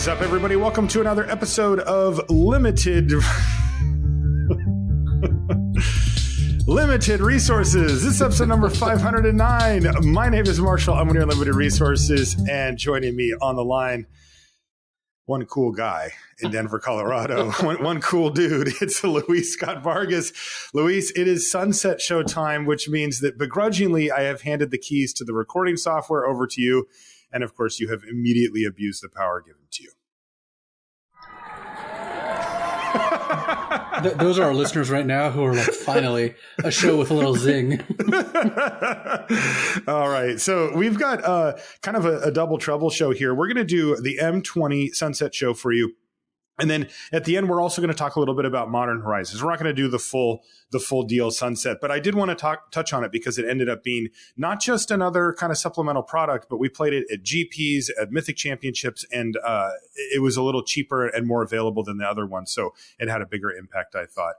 is up, everybody? Welcome to another episode of Limited Resources. This is episode number 509. My name is Marshall. I'm with your Limited Resources, and joining me on the line, one cool guy in Denver, Colorado. one cool dude. It's Luis Scott-Vargas. Luis, it is sunset show time, which means that begrudgingly I have handed the keys to the recording software over to you. And of course, you have immediately abused the power given to you. Those are our listeners right now who are like, finally, a show with a little zing. All right. So we've got kind of a double trouble show here. We're going to do the M20 sunset show for you. And then at the end, we're also going to talk a little bit about Modern Horizons. We're not going to do the full deal sunset, but I did want to touch on it because it ended up being not just another kind of supplemental product, but we played it at GPs, at Mythic Championships, and it was a little cheaper and more available than the other one. So it had a bigger impact, I thought.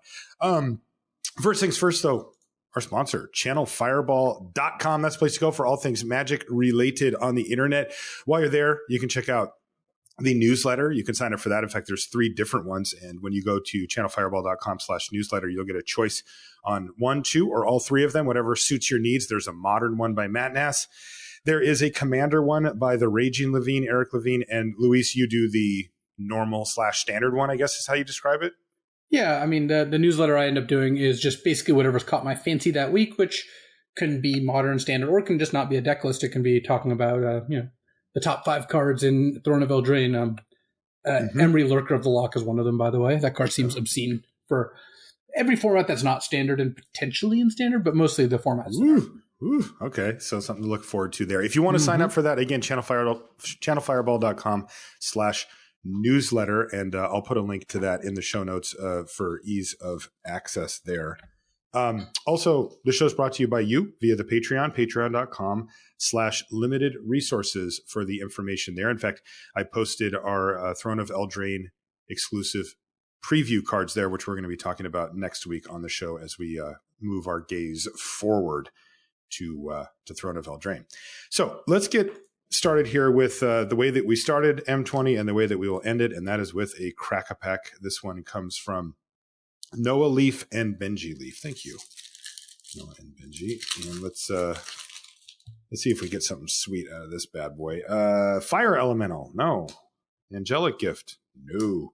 First things first, though, our sponsor, channelfireball.com. That's the place to go for all things Magic related on the internet. While you're there, you can check out the newsletter. You can sign up for that. In fact, there's 3 different ones. And when you go to channelfireball.com/newsletter, you'll get a choice on 1, 2, or all 3 of them, whatever suits your needs. There's a modern one by Matt Nass. There is a commander one by the Raging Levine, Eric Levine. And Luis, you do the normal/standard one, I guess is how you describe it. Yeah. I mean, the newsletter I end up doing is just basically whatever's caught my fancy that week, which can be modern, standard, or it can just not be a deck list. It can be talking about, the top 5 cards in Throne of Eldraine. Emery, Lurker of the Lock is one of them, by the way. That card seems obscene for every format that's not standard and potentially in standard, but mostly the formats. Okay, so something to look forward to there. If you want to sign up for that, again, channelfireball.com/newsletter, and I'll put a link to that in the show notes for ease of access there. Also, the show is brought to you by you via the Patreon, patreon.com/limited resources for the information there. In fact, I posted our Throne of Eldraine exclusive preview cards there, which we're going to be talking about next week on the show as we move our gaze forward to Throne of Eldraine. So let's get started here with the way that we started M20 and the way that we will end it, and that is with a crack-a-pack. This one comes from Noah Leaf and Benji Leaf. Thank you, Noah and Benji. And let's see if we get something sweet out of this bad boy. Fire Elemental, no. Angelic Gift, no.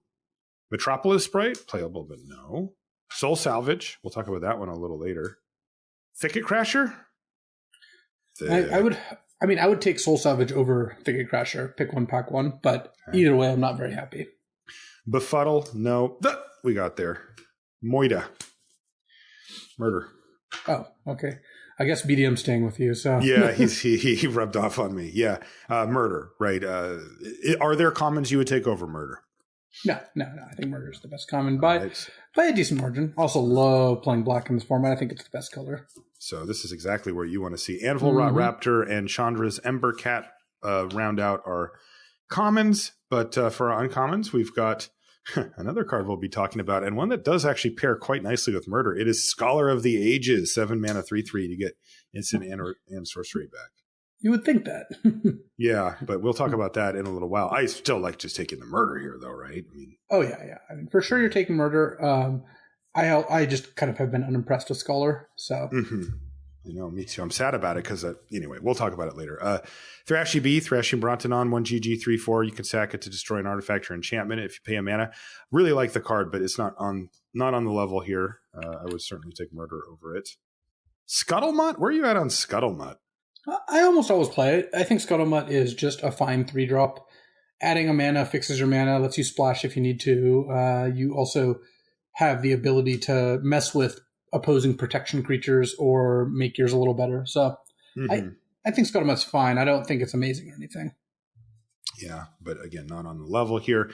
Metropolis Sprite, playable, but no. Soul Salvage, we'll talk about that one a little later. Thicket Crasher? I would take Soul Salvage over Thicket Crasher. Pick one, pack one. But either way, I'm not very happy. Befuddle, no. We got there. Moida. Murder. Oh, okay. I guess BDM's staying with you, so. Yeah, he rubbed off on me. Yeah. Murder, right. Are there commons you would take over Murder? No. I think Murder is the best common by a decent margin. Also love playing black in this format. I think it's the best color. So this is exactly where you want to see Anvil Rot Raptor and Chandra's Ember Cat round out our commons. But for our uncommons, we've got another card we'll be talking about, and one that does actually pair quite nicely with Murder. It is Scholar of the Ages, 7 mana, 3/3 to get instant and sorcery back. You would think that. Yeah, but we'll talk about that in a little while. I still like just taking the Murder here, though, right? I mean, oh yeah. I mean, for sure you're taking Murder. I just kind of have been unimpressed with Scholar, so. Me too. I'm sad about it because, anyway, we'll talk about it later. Thrashy B, Thrashing Brontonon, 1 GG, 3/4. You can sack it to destroy an artifact or enchantment if you pay a mana. Really like the card, but it's not on the level here. I would certainly take Murder over it. Scuttlemutt? Where are you at on Scuttlemutt? I almost always play it. I think Scuttlemutt is just a fine 3-drop. Adding a mana fixes your mana, lets you splash if you need to. You also have the ability to mess with opposing protection creatures or make yours a little better. So I think Scuttlemutt's fine. I don't think it's amazing or anything. Yeah, but again, not on the level here.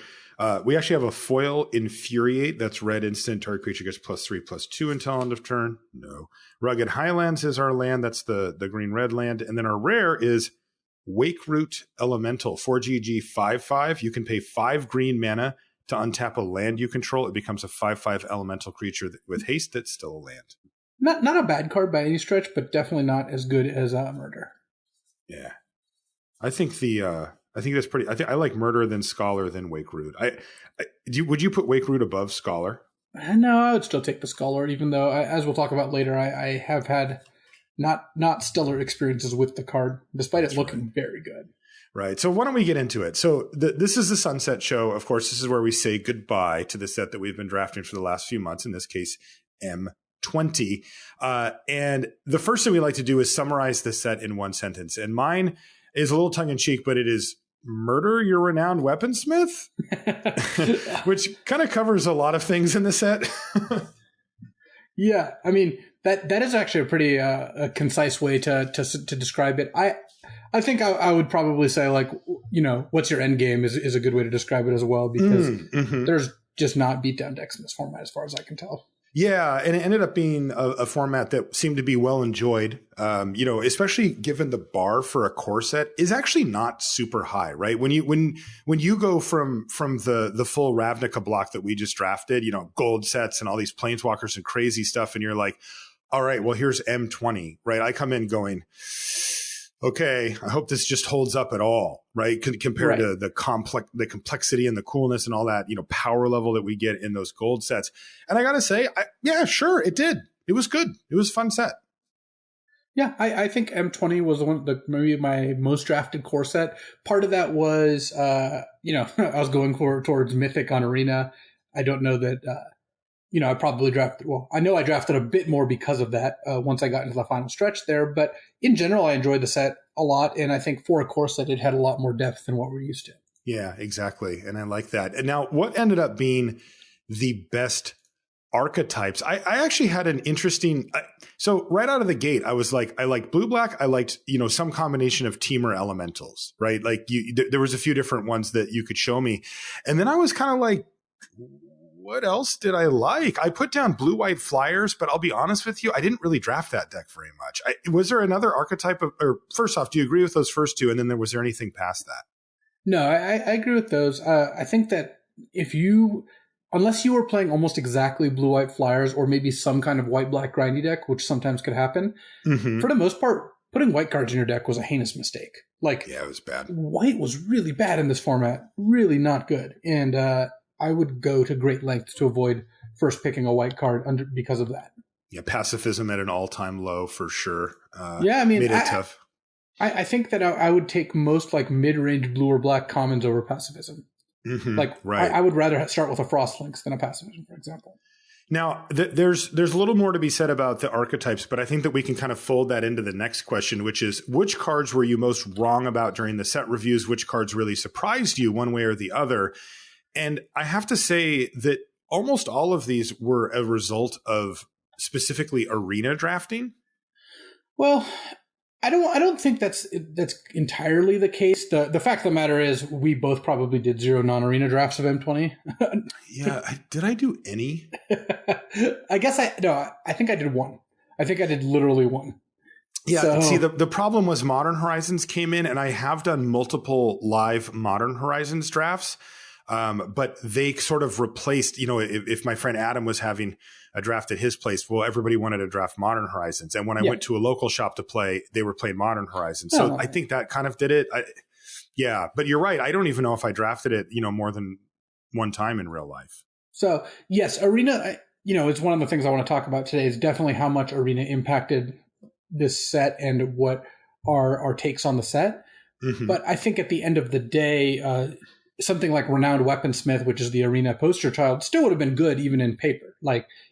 We actually have a foil Infuriate. That's red instant. Target creature gets +3/+2 until end of turn. No. Rugged Highlands is our land. That's the green-red land. And then our rare is Wake Root Elemental. 4 GG, 5/5. You can pay 5 green mana to untap a land you control. It becomes a 5/5 elemental creature with haste that's still a land. Not a bad card by any stretch, but definitely not as good as Murder. Yeah. I think the I think that's pretty. I think I like Murder, then Scholar, then Wake Root. Would you put Wake Root above Scholar? No, I would still take the Scholar, even though, as we'll talk about later, I have had not stellar experiences with the card, despite it looking very good. Right. So why don't we get into it? So this is the Sunset Show. Of course, this is where we say goodbye to the set that we've been drafting for the last few months. In this case, M20. And the first thing we like to do is summarize the set in one sentence. And mine is a little tongue in cheek, but it is murder your renowned weaponsmith, which kind of covers a lot of things in the set. Yeah, I mean that is actually a pretty a concise way to describe it. I think I would probably say, like, what's your end game is a good way to describe it as well, because there's just not beatdown decks in this format as far as I can tell. Yeah, and it ended up being a format that seemed to be well enjoyed, especially given the bar for a core set is actually not super high, right? When you go from the full Ravnica block that we just drafted, gold sets and all these planeswalkers and crazy stuff, and you're like, all right, well, here's M20, right? I come in going, okay, I hope this just holds up at all, right? Compared to the complexity and the coolness and all that, power level that we get in those gold sets. And I got to say, yeah, sure, it did. It was good. It was a fun set. Yeah, I think M20 was maybe my most drafted core set. Part of that was, I was going towards Mythic on Arena. I don't know that, I probably I know I drafted a bit more because of that once I got into the final stretch there. But in general, I enjoyed the set a lot. And I think for a core set, it had a lot more depth than what we're used to. Yeah, exactly. And I like that. And now what ended up being the best archetypes? I actually had an interesting, so right out of the gate, I was like, I liked blue-black. I liked, some combination of Temur elementals, right? Like there was a few different ones that you could show me. And then I was kind of like, what else did I like? I put down blue-white flyers, but I'll be honest with you, I didn't really draft that deck very much. Was there another archetype or first off, do you agree with those first two? And then was there anything past that? No, I agree with those. I think that unless you were playing almost exactly blue-white flyers or maybe some kind of white-black grindy deck, which sometimes could happen, for the most part, putting white cards in your deck was a heinous mistake. Yeah, it was bad. White was really bad in this format, really not good. And I would go to great lengths to avoid first picking a white card because of that. Yeah, pacifism at an all-time low for sure. Yeah, I mean, made it tough. I think that I would take most mid-range blue or black commons over pacifism. Right. I would rather start with a Frostlinks than a pacifism, for example. Now, there's a little more to be said about the archetypes, but I think that we can kind of fold that into the next question, which is which cards were you most wrong about during the set reviews? Which cards really surprised you one way or the other? And I have to say that almost all of these were a result of specifically arena drafting. Well, I don't think that's entirely the case. The fact of the matter is we both probably did 0 non-arena drafts of M20. Yeah, did I do any? I guess I think I did one. I think I did literally one. Yeah, so, see, the problem was Modern Horizons came in, and I have done multiple live Modern Horizons drafts. But they sort of replaced, if my friend Adam was having a draft at his place, well, everybody wanted to draft Modern Horizons. And when I went to a local shop to play, they were playing Modern Horizons. So I think that kind of did it. But you're right. I don't even know if I drafted it, more than one time in real life. So yes, Arena, it's one of the things I want to talk about today is definitely how much Arena impacted this set and what our takes on the set. But I think at the end of the day, something like Renowned Weaponsmith, which is the Arena poster child, still would have been good even in paper.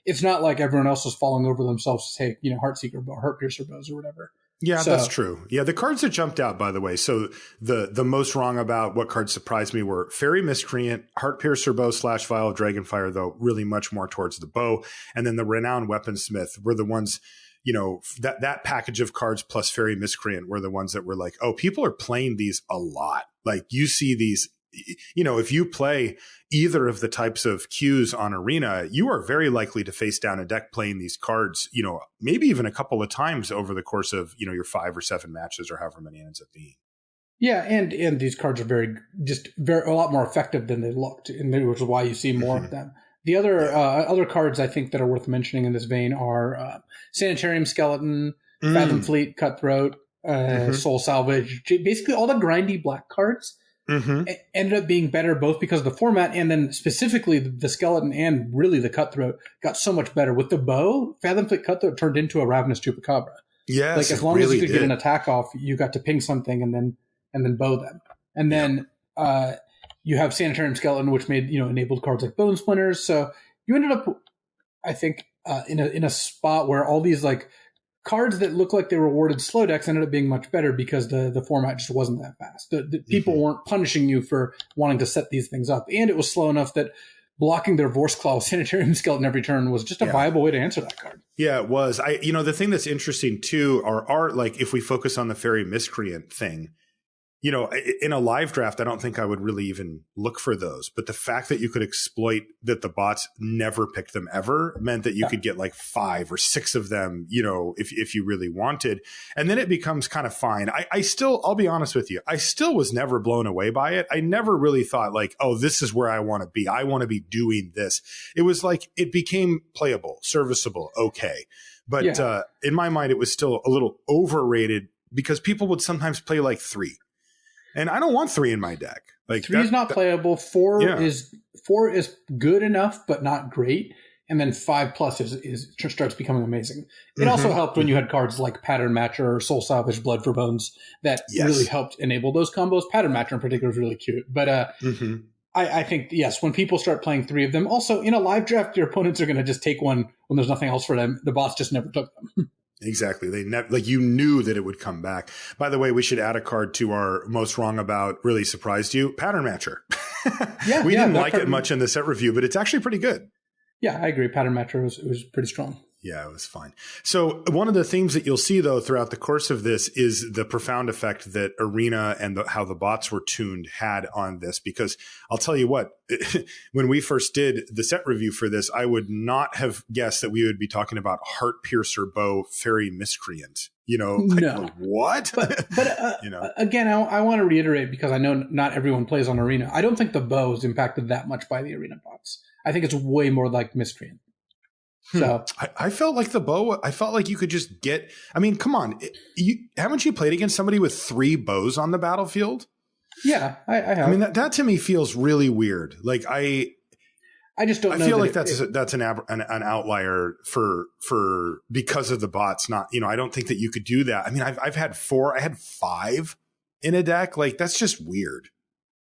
It's not like everyone else was falling over themselves to take, Heartseeker bow, Heartpiercer bows or whatever. Yeah, that's true. Yeah, the cards that jumped out, by the way. So the most wrong about what cards surprised me were Fairy Miscreant, Heartpiercer bow / Vial of Dragonfire, though really much more towards the bow. And then the Renowned Weaponsmith were the ones, that package of cards plus Fairy Miscreant were the ones that were like, oh, people are playing these a lot. You see these. If you play either of the types of cues on Arena, you are very likely to face down a deck playing these cards, maybe even a couple of times over the course of, your 5 or 7 matches or however many it ends up being. Yeah, and these cards are very a lot more effective than they looked, which is why you see more of them. The other cards I think that are worth mentioning in this vein are Sanitarium Skeleton, Fathom Fleet, Cutthroat, Soul Salvage, basically all the grindy black cards ended up being better both because of the format and then specifically the skeleton and really the cutthroat got so much better. With the bow, Fathom Fleet Cutthroat turned into a Ravenous Chupacabra. Yes, like as long as you could get an attack off, you got to ping something and then bow them. And then you have Sanitarium Skeleton, which made enabled cards like Bone Splinters. So you ended up, I think, in a spot where all these like cards that look like they rewarded slow decks ended up being much better because the format just wasn't that fast. The people weren't punishing you for wanting to set these things up, and it was slow enough that blocking their Vorse Claw with Sanitarium Skeleton every turn was just a viable way to answer that card. Yeah, it was. The thing that's interesting too are like if we focus on the Fairy Miscreant thing, in a live draft, I don't think I would really even look for those. But the fact that you could exploit that the bots never picked them ever meant that you could get like 5 or 6 of them, if you really wanted. And then it becomes kind of fine. I'll be honest with you, I still was never blown away by it. I never really thought like, oh, this is where I want to be. I want to be doing this. It was like it became playable, serviceable, okay. But in my mind, it was still a little overrated because people would sometimes play like 3. And I don't want 3 in my deck. Like 3 is not playable. 4 is good enough, but not great. And then 5+ starts becoming amazing. It also helped when you had cards like Pattern Matcher or Soul Salvage, Blood for Bones that really helped enable those combos. Pattern Matcher in particular is really cute. But I think, yes, when people start playing 3 of them, also in a live draft, your opponents are going to just take one when there's nothing else for them. The bots just never took them. Exactly. They you knew that it would come back. By the way, we should add a card to our most wrong about really surprised you. Pattern Matcher. We didn't like it much in the set review, but it's actually pretty good. Yeah, I agree. Pattern Matcher was pretty strong. Yeah, it was fine. So one of the themes that you'll see, though, throughout the course of this is the profound effect that Arena and how the bots were tuned had on this. Because I'll tell you what, when we first did the set review for this, I would not have guessed that we would be talking about Heart Piercer Bow Fairy Miscreant. No. What? But again, I want to reiterate because I know not everyone plays on Arena. I don't think the bow is impacted that much by the Arena bots. I think it's way more like Miscreant. So I felt like the bow, I felt like you could just get, I mean, come on. Haven't you played against somebody with 3 bows on the battlefield? Yeah, I have. I mean, that to me feels really weird. Like I just don't know. I feel like that's an outlier for because of the bots. Not, I don't think that you could do that. I mean, I've had 4, I had 5 in a deck. Like that's just weird.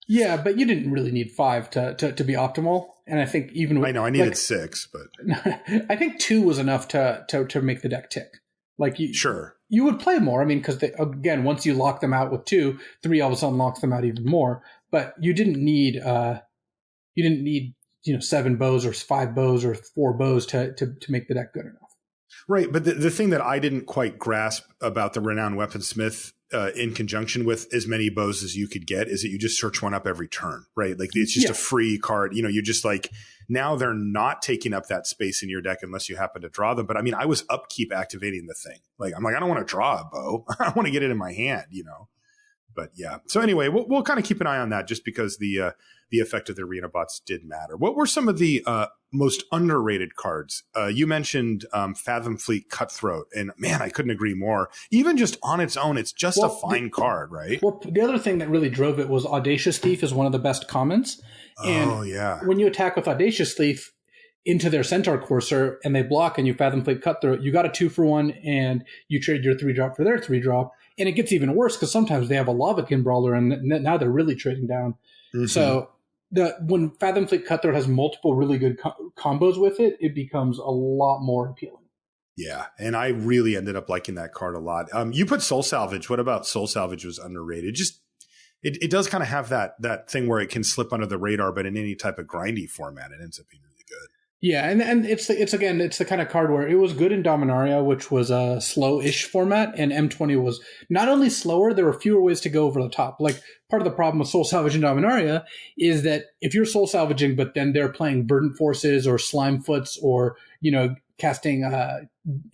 Yeah, but you didn't really need 5 to be optimal. And I think even I know I needed 6, but I think 2 was enough to make the deck tick. Like you would play more. I mean, because again, once you lock them out with 2, 3 all of a sudden locks them out even more. But you didn't need 7 bows or 5 bows or 4 bows to make the deck good enough. Right, but the thing that I didn't quite grasp about the Renowned Weaponsmith in conjunction with as many bows as you could get is that you just search one up every turn, right? Like it's just a free card. You're just like, now they're not taking up that space in your deck unless you happen to draw them. But I mean, I was upkeep activating the thing. Like, I'm like, I don't want to draw a bow. I want to get it in my hand, But yeah. So anyway, we'll kind of keep an eye on that just because the effect of the Arena bots did matter. What were some of the most underrated cards? You mentioned Fathom Fleet Cutthroat, and man, I couldn't agree more. Even just on its own, it's just a fine card, right? Well, the other thing that really drove it was Audacious Thief is one of the best commons. And when you attack with Audacious Thief into their Centaur Courser and they block and you Fathom Fleet Cutthroat, you got a 2-for-1 and you trade your 3-drop for their 3-drop. And it gets even worse because sometimes they have a Lavakin Brawler and now they're really trading down. Mm-hmm. So when Fathom Fleet Cutthroat has multiple really good combos with it, it becomes a lot more appealing. Yeah, and I really ended up liking that card a lot. You put Soul Salvage. What about Soul Salvage was underrated? Just it does kind of have that thing where it can slip under the radar, but in any type of grindy format, it ends up being really good. Yeah, and it's the kind of card where it was good in Dominaria, which was a slow-ish format, and M20 was not only slower, there were fewer ways to go over the top. Like, part of the problem with Soul Salvage in Dominaria is that if you're Soul Salvaging, but then they're playing Verdant Forces or Slime Foots or, casting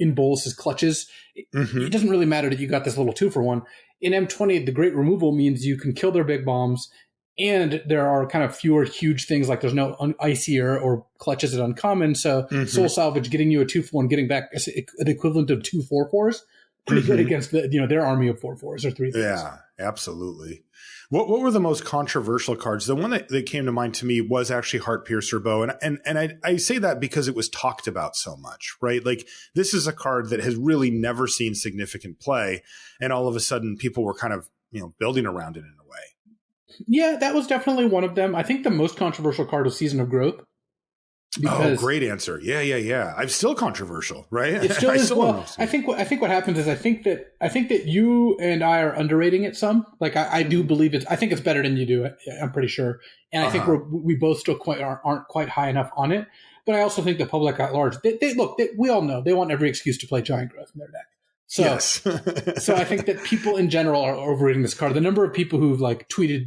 in Bolus's Clutches, it doesn't really matter that you got this little 2-for-1. In M20, the Great Removal means you can kill their big bombs, and there are kind of fewer huge things, like there's no Icier or Clutches at uncommon. So Soul Salvage getting you a 2-for-1, getting back an equivalent of 2 4-4s, pretty good against their army of 4/4s or 3/3s. Yeah, absolutely. What were the most controversial cards? The one that came to mind to me was actually Heart Piercer Bow. And I say that because it was talked about so much, right? Like, this is a card that has really never seen significant play. And all of a sudden people were kind of, building around it in a way. Yeah, that was definitely one of them. I think the most controversial card was Season of Growth. Oh, great answer. Yeah. I'm still controversial, right? It still is. Well, I think what happens is I think that you and I are underrating it some. Like, I do believe I think it's better than you do. I'm pretty sure. And I think we both still aren't quite high enough on it. But I also think the public at large, we all know they want every excuse to play Giant Growth in their deck. So, yes. So I think that people in general are overrating this card. The number of people who've tweeted,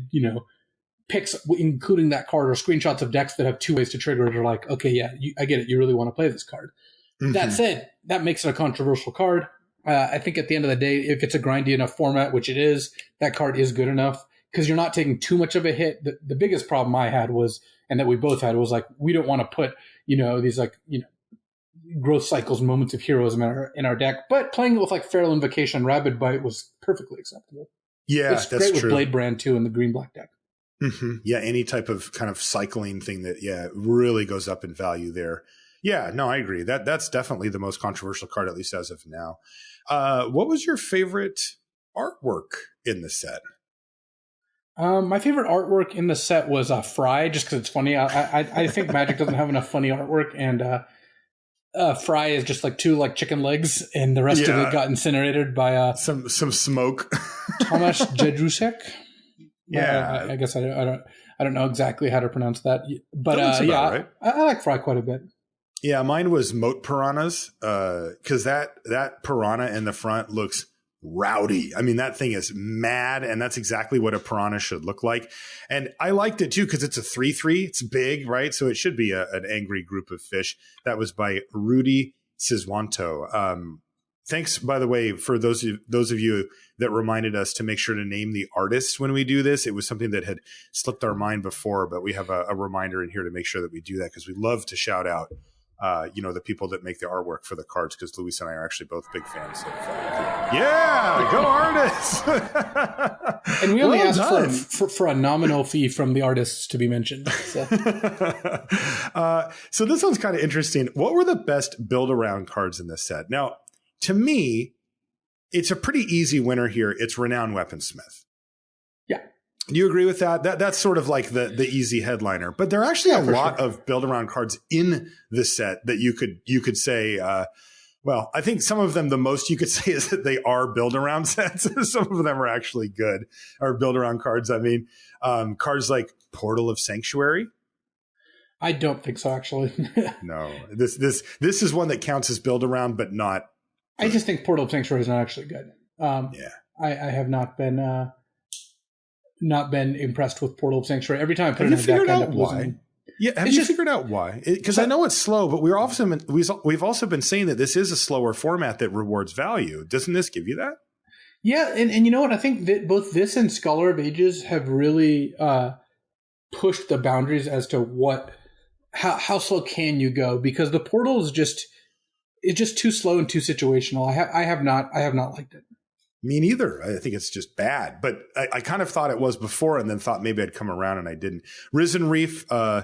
picks, including that card, or screenshots of decks that have 2 ways to trigger it, are like, okay, yeah, I get it. You really want to play this card. Mm-hmm. That said, that makes it a controversial card. I think at the end of the day, if it's a grindy enough format, which it is, that card is good enough because you're not taking too much of a hit. The biggest problem I had was, and that we both had, was we don't want to put, these growth cycles, moments of heroism in our deck, but playing it with Feral Invocation, Rabid Bite was perfectly acceptable. Yeah, it's that's great true. With Blade Brand too in the green-black deck. Mm-hmm. Yeah, any type of kind of cycling thing that really goes up in value there. Yeah, no, I agree. That's definitely the most controversial card, at least as of now. What was your favorite artwork in the set? My favorite artwork in the set was Fry, just because it's funny. I think Magic doesn't have enough funny artwork, and Fry is just 2 chicken legs, and the rest of it got incinerated by some smoke. Tomasz Jedrzejczyk. Yeah, I guess I don't know exactly how to pronounce that, but right. I like Fry quite a bit. Yeah, mine was Moat Piranhas, because that piranha in the front looks rowdy. I mean, that thing is mad, and that's exactly what a piranha should look like. And I liked it too because it's a 3/3. It's big, right? So it should be an angry group of fish. That was by Rudy Ciswanto. Thanks, by the way, for those of you that reminded us to make sure to name the artists when we do this. It was something that had slipped our mind before, but we have a reminder in here to make sure that we do that because we love to shout out, the people that make the artwork for the cards, because Luis and I are actually both big fans of. Go artists! And we only asked for a nominal fee from the artists to be mentioned. So, so this one's kind of interesting. What were the best build-around cards in this set? Now, to me, it's a pretty easy winner here. It's Renowned Weaponsmith. Yeah. Do you agree with that? That's sort of like the easy headliner. But there are actually a lot of build-around cards in the set that you could say, well, I think some of them, the most you could say is that they are build-around sets. Some of them are actually good, or build-around cards. I mean, cards like Portal of Sanctuary. I don't think so, actually. No, this is one that counts as build-around, but not. I just think Portal of Sanctuary is not actually good. I have not been impressed with Portal of Sanctuary. Every time I put it in a deck, I end up losing. Yeah, have you figured out why? Because I know it's slow, but we've also been saying that this is a slower format that rewards value. Doesn't this give you that? Yeah, and you know what? I think that both this and Scholar of Ages have really pushed the boundaries as to how slow can you go, because the Portal is just too slow and too situational. I have not liked it. Me neither. I think it's just bad. But I kind of thought it was before, and then thought maybe I'd come around, and I didn't. Risen Reef, I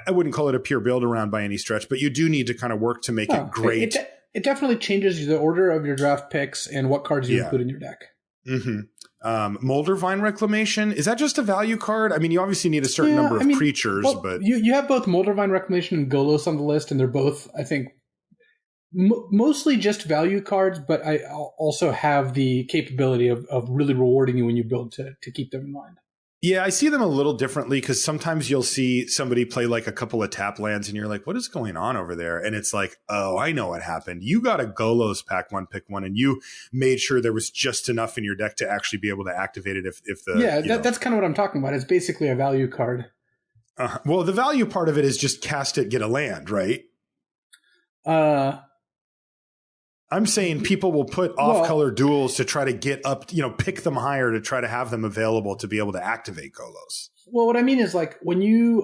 wouldn't call it a pure build around by any stretch, but you do need to kind of work to make it great. It definitely changes the order of your draft picks and what cards you include in your deck. Mm-hmm. Molder Vine Reclamation, is that just a value card? I mean, you obviously need a certain number of creatures, but you have both Molder Vine Reclamation and Golos on the list, and they're both, I think, mostly just value cards, but I also have the capability of really rewarding you when you build to keep them in mind. Yeah, I see them a little differently, because sometimes you'll see somebody play like a couple of tap lands and you're like, what is going on over there? And it's like, oh, I know what happened. You got a Golos pack one, pick one, and you made sure there was just enough in your deck to actually be able to activate it if that's kind of what I'm talking about. It's basically a value card. Well, the value part of it is just cast it, get a land, right? I'm saying people will put off-color duels to try to get up, pick them higher to try to have them available to be able to activate Golos. Well, what I mean is, like, when you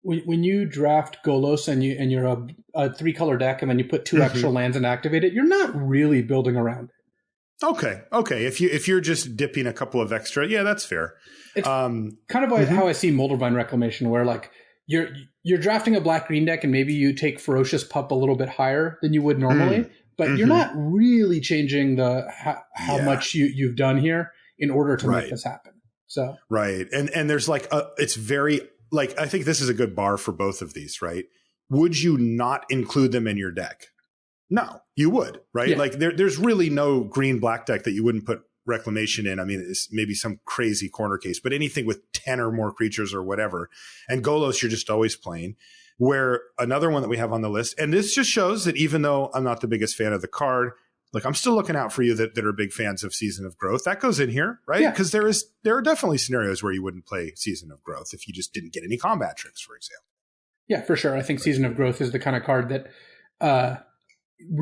when you draft Golos and you're a 3-color deck and then you put 2 extra lands and activate it, you're not really building around it. Okay. If you're just dipping a couple of extra, yeah, that's fair. It's kind of like how I see Moldervine Reclamation, where like you're drafting a black-green deck and maybe you take Ferocious Pup a little bit higher than you would normally, but you're not really changing how much you've done here in order to make this happen. So right, and there's like it's very like I think this is a good bar for both of these, right? Would you not include them in your deck? No, you would, right? Yeah. Like there's really no green-black deck that you wouldn't put Reclamation in. I mean, it's maybe some crazy corner case, but anything with 10 or more creatures or whatever. And Golos, you're just always playing. Where another one that we have on the list, and this just shows that even though I'm not the biggest fan of the card, like I'm still looking out for you that are big fans of Season of Growth. That goes in here, right? Because there are definitely scenarios where you wouldn't play Season of Growth if you just didn't get any combat tricks, for example. Yeah, for sure. I think Season of Growth is the kind of card that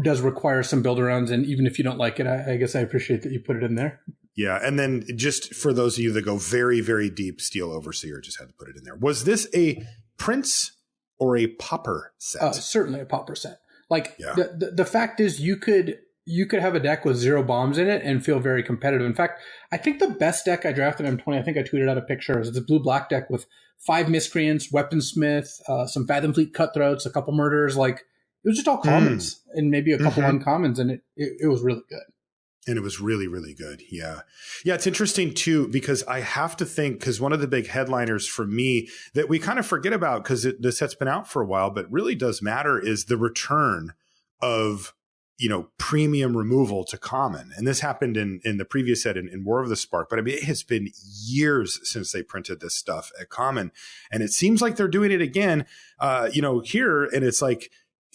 does require some build arounds, and even if you don't like it, I guess I appreciate that you put it in there. Yeah, and then just for those of you that go very, very deep, Steel Overseer just had to put it in there. Was this a Prince or a Pauper set? Certainly a Pauper set. Like the fact is you could have a deck with 0 bombs in it and feel very competitive. In fact, I think the best deck I drafted in M20, I think I tweeted out a picture, is the blue-black deck with 5 Miscreants, Weaponsmith, some Fathomfleet Cutthroats, a couple Murders. Like, it was just all commons and maybe a couple uncommons, and it was really good. And it was really, really good. Yeah. Yeah, it's interesting, too, because I have to think, because one of the big headliners for me that we kind of forget about because the set's been out for a while, but really does matter, is the return of, premium removal to common. And this happened in the previous set in War of the Spark. But I mean, it has been years since they printed this stuff at common. And it seems like they're doing it again, here. And it's like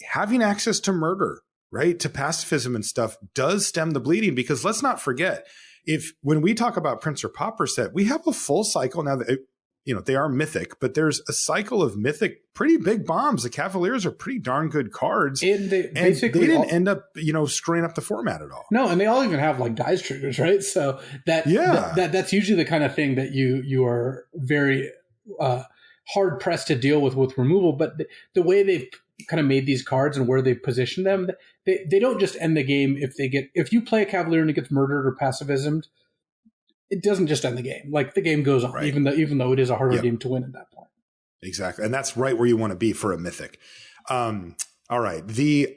having access to murder, right, to pacifism and stuff does stem the bleeding, because let's not forget, when we talk about Prince or Pauper set, we have a full cycle now that, they are mythic, but there's a cycle of mythic, pretty big bombs. The Cavaliers are pretty darn good cards. And they didn't end up, screwing up the format at all. No, and they all even have like dice triggers, right? So that's usually the kind of thing that you are very hard pressed to deal with removal. But the way they've kind of made these cards and where they've positioned them, they don't just end the game if you play a Cavalier and it gets murdered or pacifismed. It doesn't just end the game. Like, the game goes on, right, even though it is a harder game to win at that point. Exactly. And that's right where you want to be for a mythic. All right.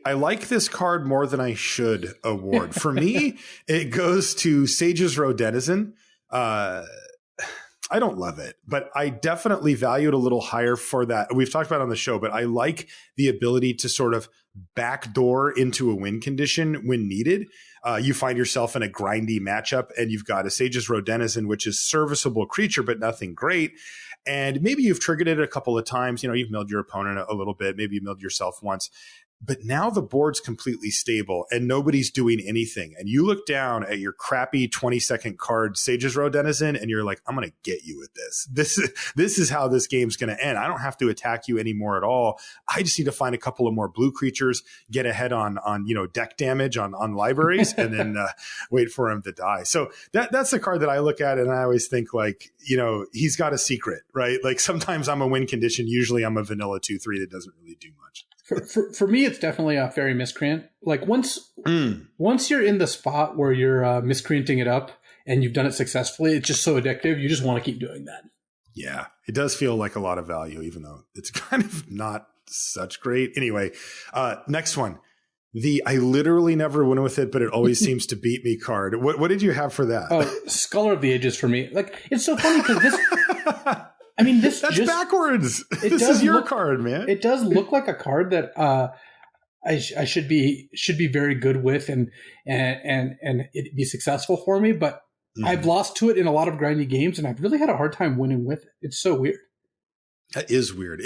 I like this card more than I should award. For me, it goes to Sage's Row Denizen. I don't love it, but I definitely value it a little higher for that. We've talked about it on the show, but I like the ability to sort of backdoor into a win condition when needed. You find yourself in a grindy matchup and you've got a Sage's Row Denizen, which is serviceable creature, but nothing great. And maybe you've triggered it a couple of times. You've milled your opponent a little bit. Maybe you milled yourself once. But now the board's completely stable and nobody's doing anything. And you look down at your crappy 20-second card, Sage's Row Denizen, and you're like, I'm going to get you with this. This is how this game's going to end. I don't have to attack you anymore at all. I just need to find a couple of more blue creatures, get ahead on deck damage on libraries, and then wait for him to die. So that's the card that I look at, and I always think like, he's got a secret, right? Like, sometimes I'm a win condition. Usually I'm a vanilla 2/3 that doesn't really do much. For me, it's definitely a Fairy Miscreant. Like, once you're in the spot where you're miscreanting it up and you've done it successfully, it's just so addictive. You just want to keep doing that. Yeah, it does feel like a lot of value, even though it's kind of not such great. Anyway, next one. I literally never win with it, but it always seems to beat me card. What did you have for that? Oh, Scholar of the Ages for me. Like, it's so funny because this... I mean, that's backwards. This is your card, man. It does look like a card that I should be very good with and it be successful for me. But I've lost to it in a lot of grindy games, and I've really had a hard time winning with it. It's so weird. That is weird.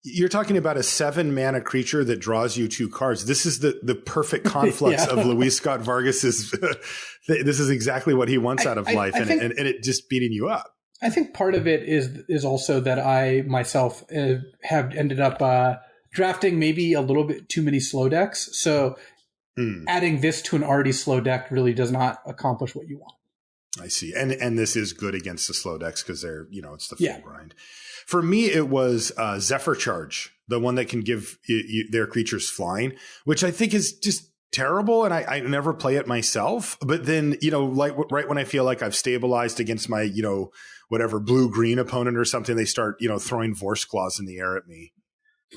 You're talking about a 7-mana creature that draws you 2 cards. This is the perfect conflux of Luis Scott-Vargas's. This is exactly what he wants out of life, and it just beating you up. I think part of it is also that I myself have ended up drafting maybe a little bit too many slow decks. So adding this to an already slow deck really does not accomplish what you want. I see. And this is good against the slow decks because they're, it's the full grind. For me, it was Zephyr Charge, the one that can give their creatures flying, which I think is just terrible. And I never play it myself. But then, like right when I feel like I've stabilized against my, whatever blue-green opponent or something, they start, throwing Vorse Claws in the air at me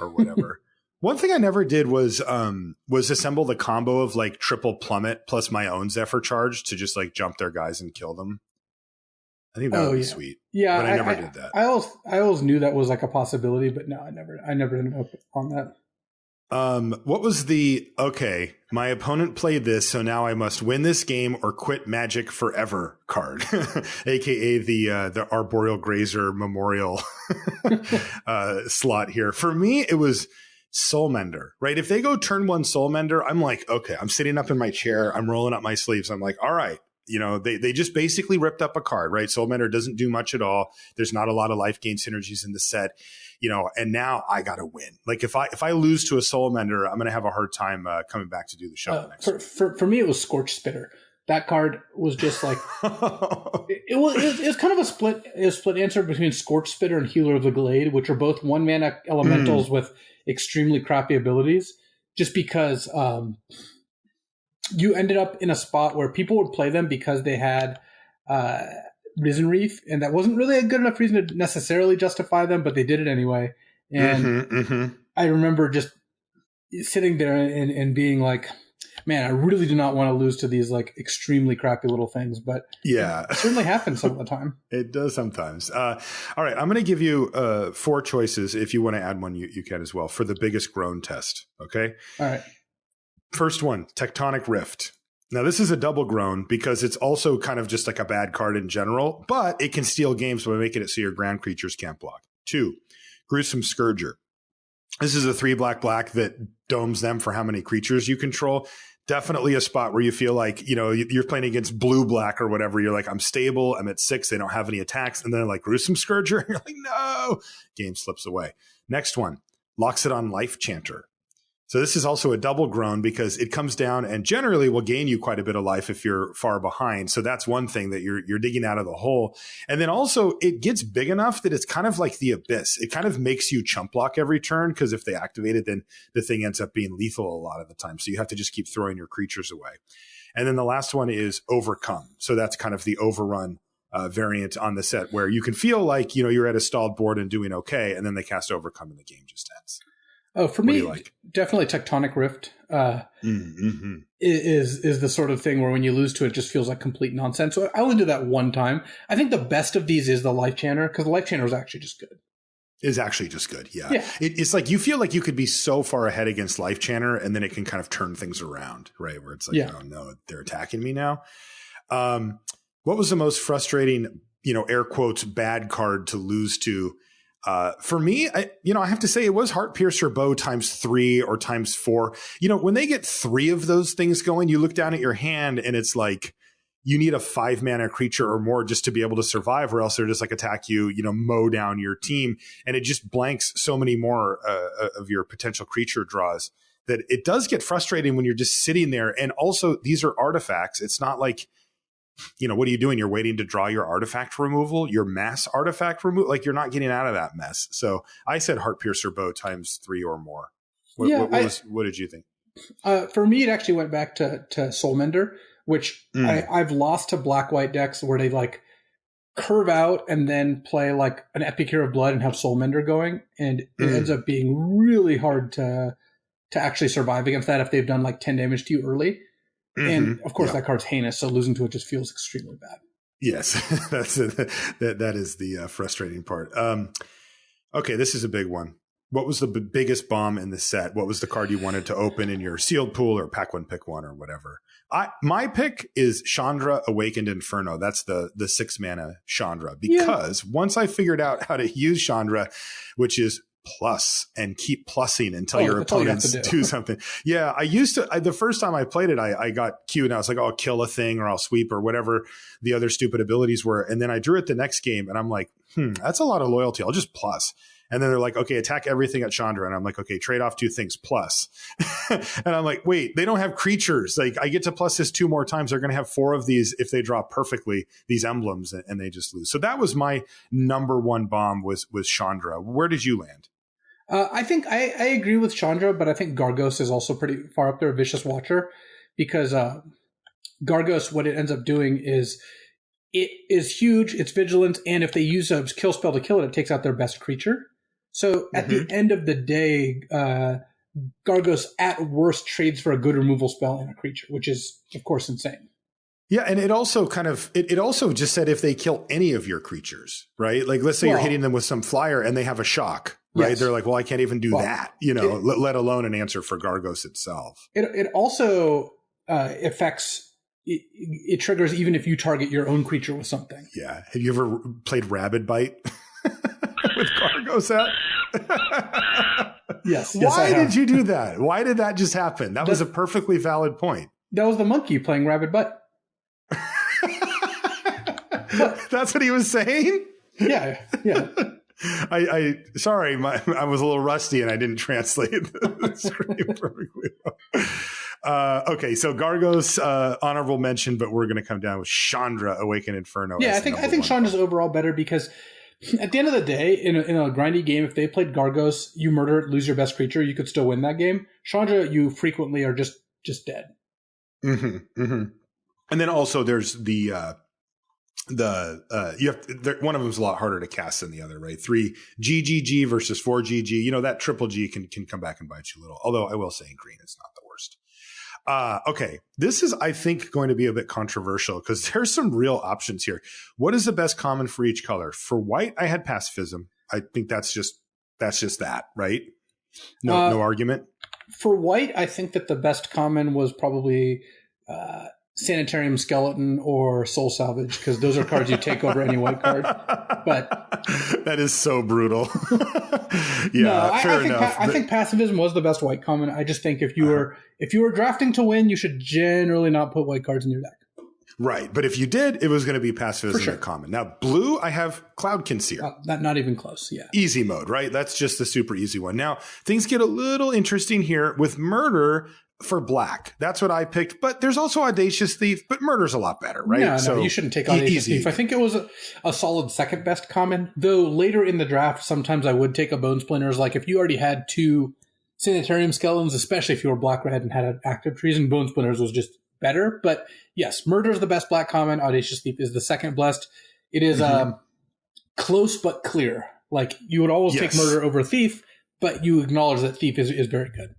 or whatever. One thing I never did was assemble the combo of like triple plummet plus my own Zephyr Charge to just like jump their guys and kill them. I think that would be sweet. Yeah, but I never did that. I always knew that was like a possibility, but no, I never ended up on that. What was okay, my opponent played this, so now I must win this game or quit Magic forever card, aka the Arboreal Grazer Memorial slot here. For me, it was Soulmender, right? If they go turn 1 Soulmender, I'm like, okay, I'm sitting up in my chair, I'm rolling up my sleeves. I'm like, all right, they just basically ripped up a card, right? Soulmender doesn't do much at all. There's not a lot of life gain synergies in the set, and now I got to win. Like if I lose to a Soulmender, I'm going to have a hard time coming back to do the show next week. For me, it was Scorch Spitter. That card was just like, it was kind of a split answer between Scorch Spitter and Healer of the Glade, which are both 1-mana elementals with extremely crappy abilities, just because you ended up in a spot where people would play them because they had Risen Reef, and that wasn't really a good enough reason to necessarily justify them, but they did it anyway. And I remember just sitting there and being like, man, I really do not want to lose to these like extremely crappy little things, but yeah, it certainly happens some of the time. It does sometimes. All right, I'm going to give you 4 choices. If you want to add one, you can as well, for the biggest Groan test. Okay. All right. First one, Tectonic Rift. Now, this is a double Groan because it's also kind of just like a bad card in general, but it can steal games by making it so your ground creatures can't block. 2, Gruesome Scourger. This is a 3/black that domes them for how many creatures you control. Definitely a spot where you feel like, you're playing against blue-black or whatever. You're like, I'm stable. I'm at 6. They don't have any attacks. And then like Gruesome Scourger. You're like, no. Game slips away. Next one, Loxodon Life Chanter. So this is also a double Groan because it comes down and generally will gain you quite a bit of life if you're far behind. So that's one thing that you're digging out of the hole. And then also it gets big enough that it's kind of like the Abyss. It kind of makes you chump block every turn because if they activate it, then the thing ends up being lethal a lot of the time. So you have to just keep throwing your creatures away. And then the last one is Overcome. So that's kind of the overrun variant on the set where you can feel like, you're at a stalled board and doing okay. And then they cast Overcome and the game just ends. Oh, for me, definitely Tectonic Rift is the sort of thing where when you lose to it, it just feels like complete nonsense. So I only did that one time. I think the best of these is the Life Chanter because the Life Chanter is actually just good. Is actually just good, yeah. It's like you feel like you could be so far ahead against Life Chanter, and then it can kind of turn things around, right? Where it's like, oh no, they're attacking me now. What was the most frustrating, air quotes, bad card to lose to? For me, I have to say it was Heart Piercer Bow ×3 or ×4. When they get 3 of those things going, you look down at your hand and it's like you need a 5-mana creature or more just to be able to survive, or else they're just like attack you, mow down your team. And it just blanks so many more of your potential creature draws that it does get frustrating when you're just sitting there. And also these are artifacts. It's not like, what are you doing? You're waiting to draw your artifact removal, your mass artifact removal. Like you're not getting out of that mess. So I said Heart Piercer Bow ×3 or more. What did you think? For me, it actually went back to Soulmender, which I've lost to black-white decks where they like curve out and then play like an Epicure of Blood and have Soulmender going. And it ends up being really hard to actually survive against that if they've done like 10 damage to you early. And of course, that card's heinous, so losing to it just feels extremely bad. Yes, that is the frustrating part. Okay, this is a big one. What was the biggest bomb in the set? What was the card you wanted to open in your sealed pool or pack one, pick one, or whatever? My pick is Chandra Awakened Inferno. That's the 6-mana Chandra. Because once I figured out how to use Chandra, which is plus and keep plussing until your opponents do something. Yeah, I used to, the first time I played it, I got cute and I was like, I'll kill a thing or I'll sweep or whatever the other stupid abilities were. And then I drew it the next game and I'm like, that's a lot of loyalty. I'll just plus. And then they're like, okay, attack everything at Chandra. And I'm like, okay, trade off 2 things plus. And I'm like, wait, they don't have creatures. Like I get to plus this 2 more times. They're going to have 4 of these if they draw perfectly, these emblems, and they just lose. So that was my number 1 bomb was Chandra. Where did you land? I think I agree with Chandra, but I think Gargos is also pretty far up there, Vicious Watcher, because Gargos, what it ends up doing is it is huge, it's vigilant, and if they use a kill spell to kill it, it takes out their best creature. So at the end of the day, Gargos at worst trades for a good removal spell and a creature, which is, of course, insane. Yeah, and it also it also just said if they kill any of your creatures, right? Like let's say you're hitting them with some flyer and they have a shock, right? Yes. They're like, well, I can't even do that, let alone an answer for Gargos itself. It also affects, it triggers even if you target your own creature with something. Yeah. Have you ever played Rabid Bite with Gargos at? Yes. Why did you do that? Why did that just happen? That was a perfectly valid point. That was the monkey playing Rabid Bite. That's what he was saying? Yeah. Sorry, I was a little rusty and I didn't translate the screen perfectly well. Okay, so Gargos, honorable mention, but we're going to come down with Chandra, Awakened Inferno. Yeah, I think Chandra's overall better because at the end of the day, in a grindy game, if they played Gargos, you murder it, lose your best creature, you could still win that game. Chandra, you frequently are just dead. And then also there's you have one of them is a lot harder to cast than the other, right? 3 GGG versus 4 GG. That triple G can come back and bite you a little. Although I will say in green, it's not the worst. Okay, this is I think going to be a bit controversial because there's some real options here. What is the best common for each color? For white, I had pacifism. I think that's just that, right? No argument. For white, I think that the best common was probably Sanitarium Skeleton or Soul Salvage, because those are cards you take over any white card. But that is so brutal. Fair enough. I think pacifism was the best white common. I just think if you were drafting to win, you should generally not put white cards in your deck. Right, but if you did, it was going to be pacifism at common. Now, blue, I have Cloudkin Seer. Not even close, yeah. Easy mode, right? That's just the super easy one. Now, things get a little interesting here with Murder for black. That's what I picked, but there's also Audacious Thief, but Murder's a lot better, right? No, you shouldn't take Audacious Thief. I think it was a solid second best common, though later in the draft, sometimes I would take a Bone Splinters. Like if you already had 2 Sanitarium Skeletons, especially if you were black-red and had an active treason, Bone Splinters was just better. But yes, Murder is the best black common. Audacious Thief is the second blessed. It is close but clear. Like you would always take Murder over Thief, but you acknowledge that Thief is very good.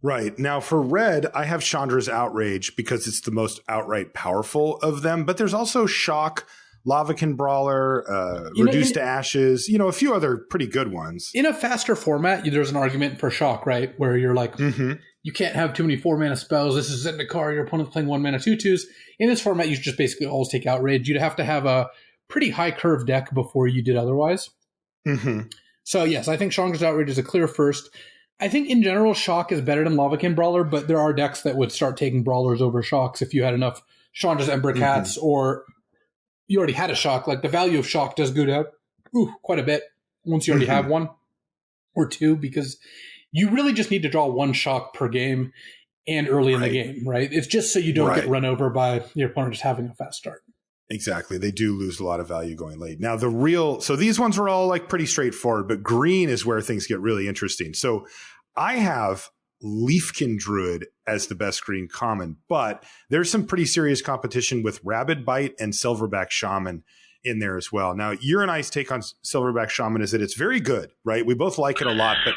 Right. Now for red, I have Chandra's Outrage because it's the most outright powerful of them, but there's also Shock, Lavacan Brawler, Reduced to Ashes, a few other pretty good ones. In a faster format, there's an argument for Shock, right? Where you're like, you can't have too many 4-mana spells. This is Zendikar, your opponent's playing 1-mana 2/2s. In this format, you should just basically always take Outrage. You'd have to have a pretty high curve deck before you did otherwise. So yes, I think Chandra's Outrage is a clear first. I think in general, Shock is better than Lavacan Brawler, but there are decks that would start taking Brawlers over Shocks if you had enough Chandra's Ember Cats or you already had a Shock. Like the value of Shock does go down quite a bit once you already have 1 or 2, because you really just need to draw 1 Shock per game and early in the game, right? It's just so you don't get run over by your opponent just having a fast start. Exactly. They do lose a lot of value going late. Now so these ones were all like pretty straightforward, but green is where things get really interesting. So I have Leafkin Druid as the best green common, but there's some pretty serious competition with Rabid Bite and Silverback Shaman in there as well. Now your and I's take on Silverback Shaman is that it's very good, right? We both like it a lot, but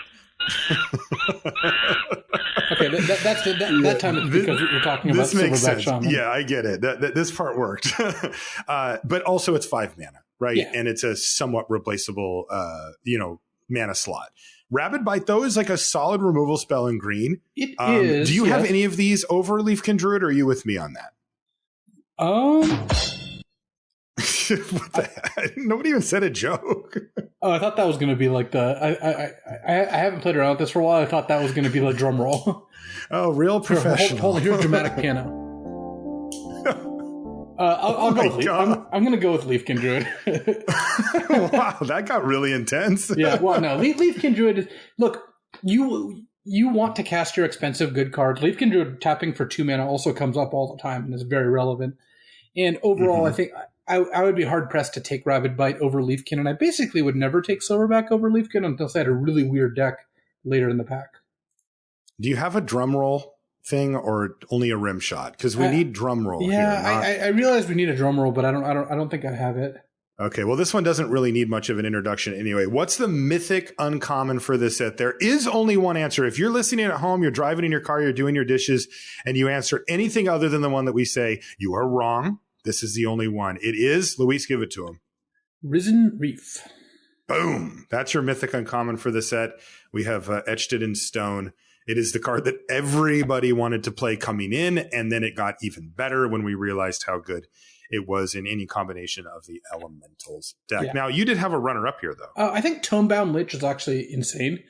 okay, that time it's because we're talking about Silverback Shaman. Yeah, I get it. This part worked. But also it's 5 mana, right? Yeah. And it's a somewhat replaceable, mana slot. Rabid Bite, though, is like a solid removal spell in green. It is. Do you have any of these over Leafkin Druid, or are you with me on that? What the heck? Nobody even said a joke. Oh, I thought that was going to be like I haven't played around with this for a while. I thought that was going to be like drum roll. Oh, real professional. Hold on, here's dramatic piano. I'll go with Leaf. I'm going to go with Leafkin Druid. Wow, that got really intense. Yeah, well, no, Leafkin Druid is... Look, you want to cast your expensive good cards. Leafkin Druid tapping for 2 mana also comes up all the time and is very relevant. And overall, I think I would be hard-pressed to take Rabid Bite over Leafkin, and I basically would never take Silverback over Leafkin unless I had a really weird deck later in the pack. Do you have a drum roll thing or only a rim shot? Because we need drum roll. Yeah, I realize we need a drum roll, but I don't think I have it. Okay, well, this one doesn't really need much of an introduction anyway. What's the mythic uncommon for this set? There is only one answer. If you're listening at home, you're driving in your car, you're doing your dishes, and you answer anything other than the one that we say, you are wrong. This is the only one. It is, Luis, give it to him. Risen Reef. Boom. That's your mythic uncommon for the set. We have etched it in stone. It is the card that everybody wanted to play coming in, and then it got even better when we realized how good it was in any combination of the elementals deck. Yeah. Now, you did have a runner-up here, though. I think Tomebound Lich is actually insane.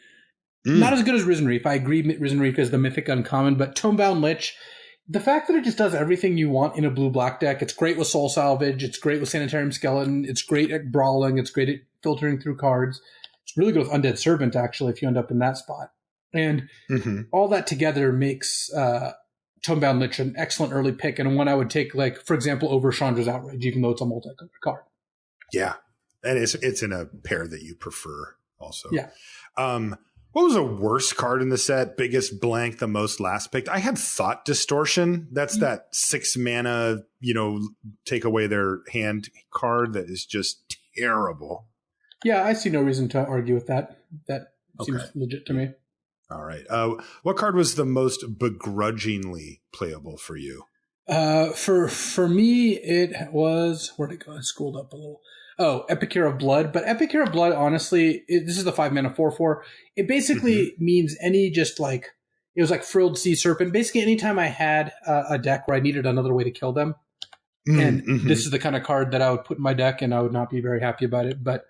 Not as good as Risen Reef. I agree Risen Reef is the mythic uncommon, but Tomebound Lich, the fact that it just does everything you want in a blue-black deck, it's great with Soul Salvage, it's great with Sanitarium Skeleton, it's great at brawling, it's great at filtering through cards. It's really good with Undead Servant, actually, if you end up in that spot. And all that together makes Tomebound Lich an excellent early pick, and one I would take, like, for example, over Chandra's Outrage, even though it's a multi-color card. Yeah, and it's in a pair that you prefer also. Yeah. What was the worst card in the set? Biggest blank, the most last picked? I had Thought Distortion. That's that 6 mana, take away their hand card that is just terrible. Yeah, I see no reason to argue with that. That seems legit to me. All right. What card was the most begrudgingly playable for you? For me, it was... Where'd it go? I scrolled up a little. Oh, Epicure of Blood. But Epicure of Blood, honestly, this is the 5 mana 4/4. It basically means any just like... It was like Frilled Sea Serpent. Basically, anytime I had a deck where I needed another way to kill them. And this is the kind of card that I would put in my deck, and I would not be very happy about it, but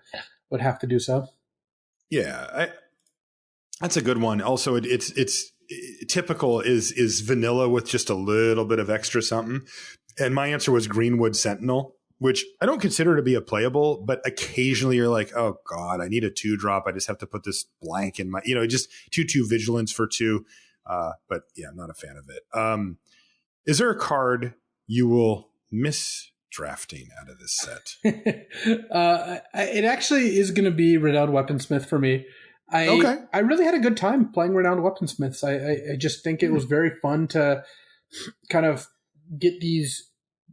would have to do so. Yeah, that's a good one. Also, it's typical is vanilla with just a little bit of extra something. And my answer was Greenwood Sentinel, which I don't consider to be a playable, but occasionally you're like, oh God, I need a 2-drop. I just have to put this blank in my, just 2/2 vigilance for 2. But yeah, I'm not a fan of it. Is there a card you will miss drafting out of this set? It actually is going to be Renowned Weaponsmith for me. I really had a good time playing Renowned Weaponsmiths. I just think it was very fun to kind of get these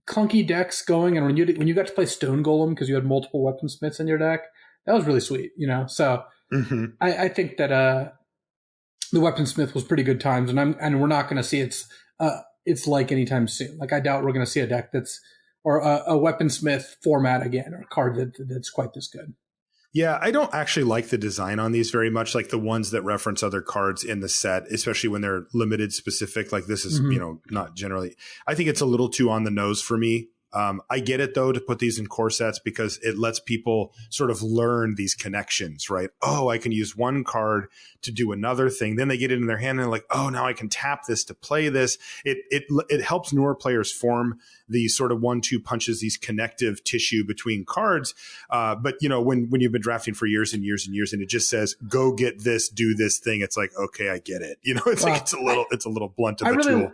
clunky decks going, and when you got to play Stone Golem because you had multiple Weaponsmiths in your deck, that was really sweet, So I think that the Weaponsmith was pretty good times, and we're not going to see it's like anytime soon. Like, I doubt we're going to see a deck or a Weaponsmith format again, or a card that's quite this good. Yeah, I don't actually like the design on these very much, like the ones that reference other cards in the set, especially when they're limited specific. Like this is, not generally. I think it's a little too on the nose for me. I get it, though, to put these in core sets because it lets people sort of learn these connections, right? Oh, I can use one card to do another thing. Then they get it in their hand and they're like, oh, now I can tap this to play this. It helps newer players form these sort of 1-2 punches, these connective tissue between cards. But, when you've been drafting for years and years and years and it just says, go get this, do this thing. It's like, okay, I get it. It's like, it's a little blunt of a tool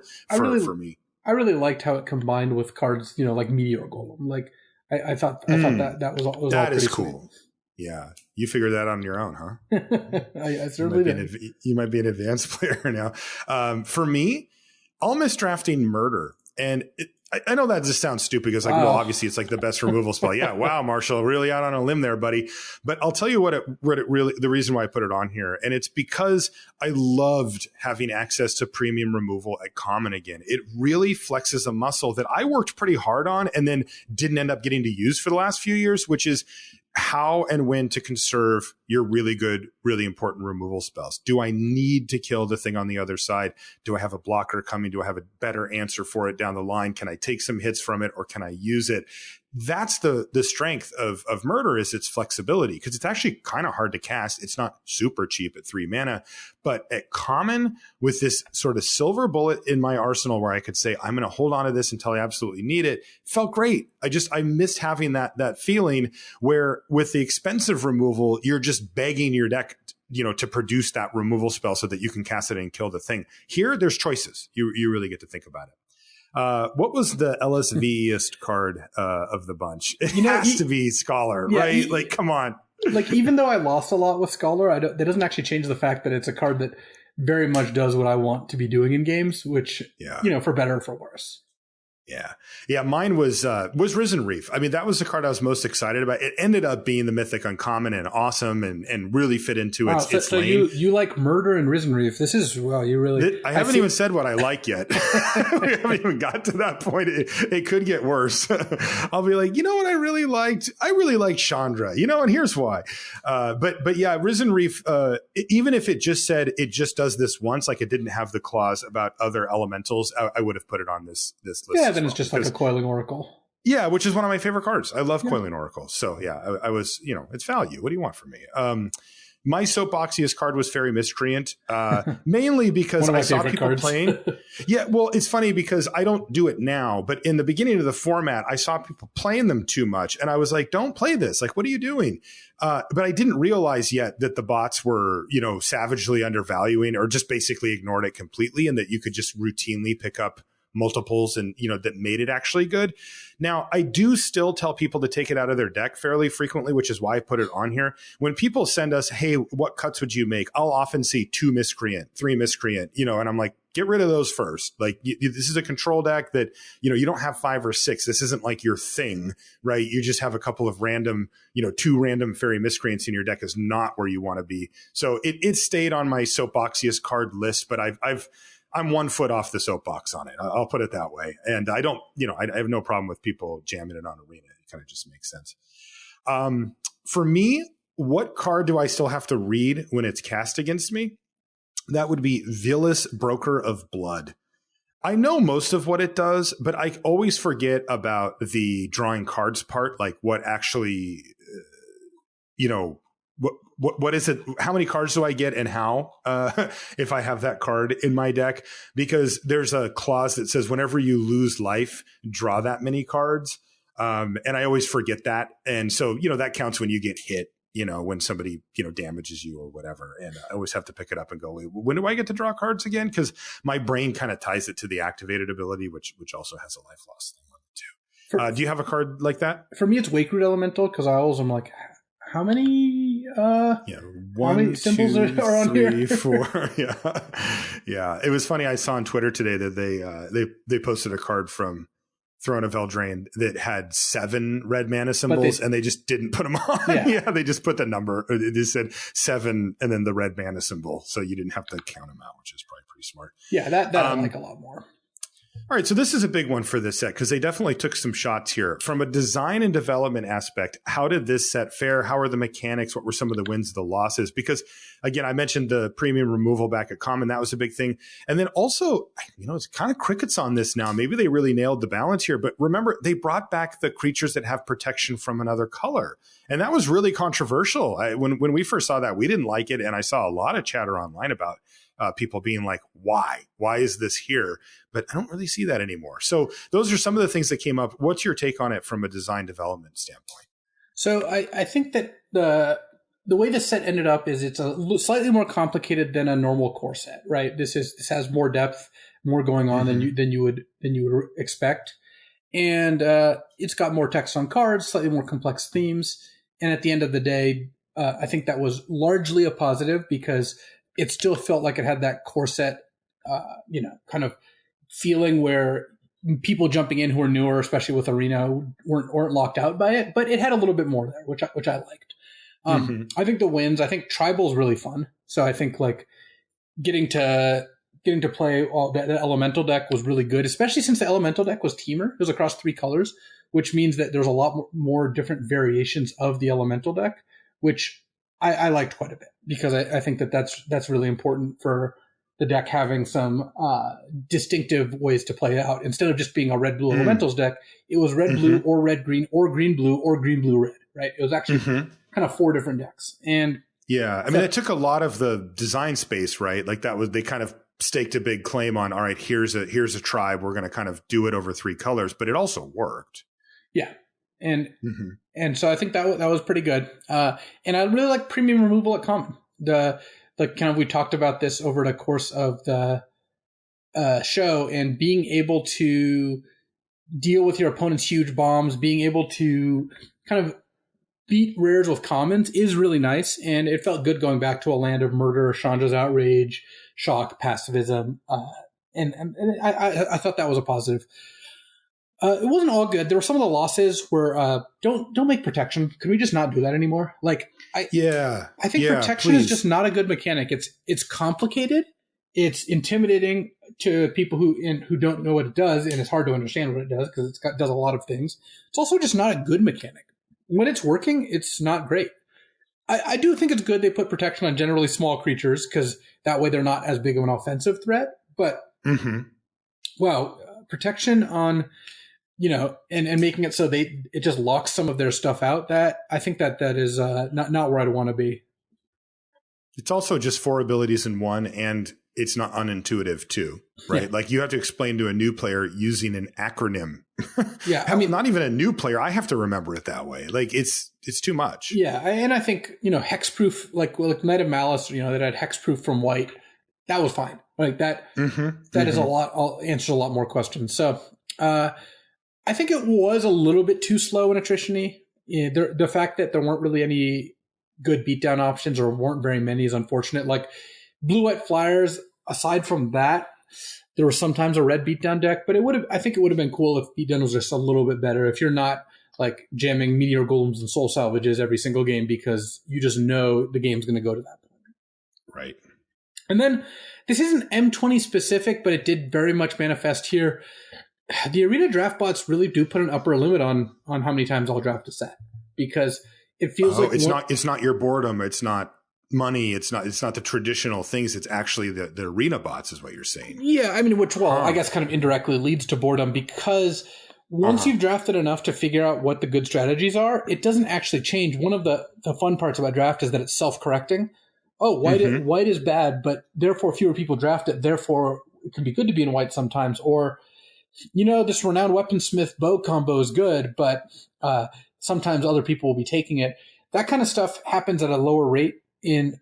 for me. I really liked how it combined with cards, like Meteor Golem. Like, I thought that was that all is pretty cool. Sweet. Yeah, you figured that on your own, huh? I certainly did. You might be an advanced player now. For me, I'll miss drafting Murder, and I know that just sounds stupid because, well, obviously it's like the best removal spell. Yeah, wow, Marshall, really out on a limb there, buddy. But I'll tell you what it really, the reason why I put it on here, and it's because I loved having access to premium removal at common again. It really flexes a muscle that I worked pretty hard on and then didn't end up getting to use for the last few years, which is how and when to conserve your really good, really important removal spells. Do I need to kill the thing on the other side? Do I have a blocker coming? Do I have a better answer for it down the line? Can I take some hits from it or can I use it? that's the strength of Murder is its flexibility, because it's actually kind of hard to cast. It's not super cheap at 3 mana, but at common, with this sort of silver bullet in my arsenal where I could say, I'm going to hold on to this until I absolutely need it, felt great. I missed having that feeling where with the expensive removal, you're just begging your deck, to produce that removal spell so that you can cast it and kill the thing. Here, there's choices. You really get to think about it. What was the LSV-est card of the bunch? It has to be Scholar, right? Like, come on. Like, even though I lost a lot with Scholar, that doesn't actually change the fact that it's a card that very much does what I want to be doing in games, which, for better or for worse. Yeah. Mine was Risen Reef. I mean, that was the card I was most excited about. It ended up being the mythic uncommon and awesome and really fit into its so lane. you like Murder and Risen Reef. This is, you really... I haven't even said what I like yet. We haven't even got to that point. It could get worse. I'll be like, you know what I really liked? I really liked Chandra, and here's why. But yeah, Risen Reef, even if it just said it just does this once, like it didn't have the clause about other elementals, I would have put it on this list. Yeah, then it's just like a Coiling Oracle. Yeah, which is one of my favorite cards. I love Coiling Oracle. So yeah, I was, it's value. What do you want from me? My soapboxiest card was Fairy Miscreant, mainly because I saw people playing. Yeah, well, it's funny because I don't do it now, but in the beginning of the format, I saw people playing them too much. And I was like, don't play this. Like, what are you doing? But I didn't realize yet that the bots were, savagely undervaluing or just basically ignored it completely, and that you could just routinely pick up multiples and that made it actually good. Now, I do still tell people to take it out of their deck fairly frequently, which is why I put it on here. When people send us, hey, what cuts would you make? I'll often see 2 Miscreant, 3 Miscreant, and I'm like, get rid of those first. Like, this is a control deck that, you don't have 5 or 6. This isn't like your thing, right? You just have a couple of random, 2 random Fairy Miscreants in your deck is not where you want to be. So it stayed on my soapboxiest card list, but I'm 1 foot off the soapbox on it. I'll put it that way. And I don't, I have no problem with people jamming it on Arena. It kind of just makes sense. For me, what card do I still have to read when it's cast against me? That would be Vilis, Broker of Blood. I know most of what it does, but I always forget about the drawing cards part, like what actually, what is it? How many cards do I get and how, if I have that card in my deck? Because there's a clause that says whenever you lose life, draw that many cards. And I always forget that. And so, that counts when you get hit, when somebody, damages you or whatever. And I always have to pick it up and go, wait, when do I get to draw cards again? Because my brain kind of ties it to the activated ability, which also has a life loss thing on it too. Do you have a card like that? For me, it's Wake Root Elemental, because I always am like, how many symbols are on 3, here? 4. Yeah. It was funny. I saw on Twitter today that they posted a card from Throne of Eldraine that had 7 red mana symbols, and they just didn't put them on. Yeah, they just put the number. They just said 7 and then the red mana symbol, so you didn't have to count them out, which is probably pretty smart. Yeah, that I like a lot more. All right, so this is a big one for this set because they definitely took some shots here. From a design and development aspect, how did this set fare? How are the mechanics? What were some of the wins, the losses? Because, again, I mentioned the premium removal back at Common. That was a big thing. And then also, it's kind of crickets on this now. Maybe they really nailed the balance here. But remember, they brought back the creatures that have protection from another color. And that was really controversial. When we first saw that, we didn't like it. And I saw a lot of chatter online about people being like, why is this here? But I don't really see that anymore. So those are some of the things that came up. What's your take on it from a design development standpoint? So I think that the way the set ended up is it's a slightly more complicated than a normal core set, right? This has more depth, more going on than you would expect. And it's got more text on cards, slightly more complex themes. And at the end of the day, I think that was largely a positive because it still felt like it had that core set, kind of feeling where people jumping in who are newer, especially with Arena, weren't locked out by it. But it had a little bit more there, which I liked. I think the wins. I think Tribal is really fun. So I think like getting to play all that Elemental deck was really good, especially since the Elemental deck was Teamer. It was across 3 colors, which means that there's a lot more different variations of the Elemental deck, which I liked quite a bit because I think that's really important for the deck having some distinctive ways to play out. Instead of just being a red-blue elementals deck, it was red-blue or red-green or green-blue or green-blue-red, right? It was actually kind of 4 different decks. And yeah, I mean, it took a lot of the design space, right? Like they kind of staked a big claim on, all right, here's a tribe. We're going to kind of do it over 3 colors, but it also worked. Yeah. And so I think that was pretty good. And I really like premium removal at common. We talked about this over the course of the show, and being able to deal with your opponent's huge bombs, being able to kind of beat rares with commons is really nice. And it felt good going back to a land of murder, Chandra's Outrage, shock, pacifism. And I thought that was a positive. It wasn't all good. There were some of the losses where don't make protection. Can we just not do that anymore? I think protection is just not a good mechanic. It's complicated. It's intimidating to people who don't know what it does, and it's hard to understand what it does because does a lot of things. It's also just not a good mechanic. When it's working, it's not great. I do think it's good they put protection on generally small creatures because that way they're not as big of an offensive threat. But protection on and making it so it just locks some of their stuff out. That I think that is not where I'd want to be. It's also just 4 abilities in one, and it's not unintuitive too, right? Yeah. Like you have to explain to a new player using an acronym. Yeah, I mean, not even a new player. I have to remember it that way. Like it's too much. Yeah, and I think hexproof, like Knight of Malice, that had hexproof from white, that was fine. Like that. That is a lot. Answers a lot more questions. So. I think it was a little bit too slow and attrition-y. The fact that there weren't really any good beatdown options or weren't very many is unfortunate. Like blue-white flyers, aside from that, there was sometimes a red beatdown deck, but I think it would have been cool if beatdown was just a little bit better. If you're not like jamming Meteor Golems and Soul Salvages every single game because you just know the game's going to go to that point. Right. And then this isn't M20 specific, but it did very much manifest here. The arena draft bots really do put an upper limit on how many times I'll draft a set, because it feels like it's not your boredom, it's not money, it's not the traditional things, it's actually the arena bots is what you're saying. Yeah, I mean, which I guess kind of indirectly leads to boredom, because once you've drafted enough to figure out what the good strategies are, it doesn't actually change. One of the fun parts about draft is that it's self-correcting. Oh, white is bad, but therefore fewer people draft it, therefore it can be good to be in white sometimes. Or this renowned weaponsmith bow combo is good, but sometimes other people will be taking it. That kind of stuff happens at a lower rate in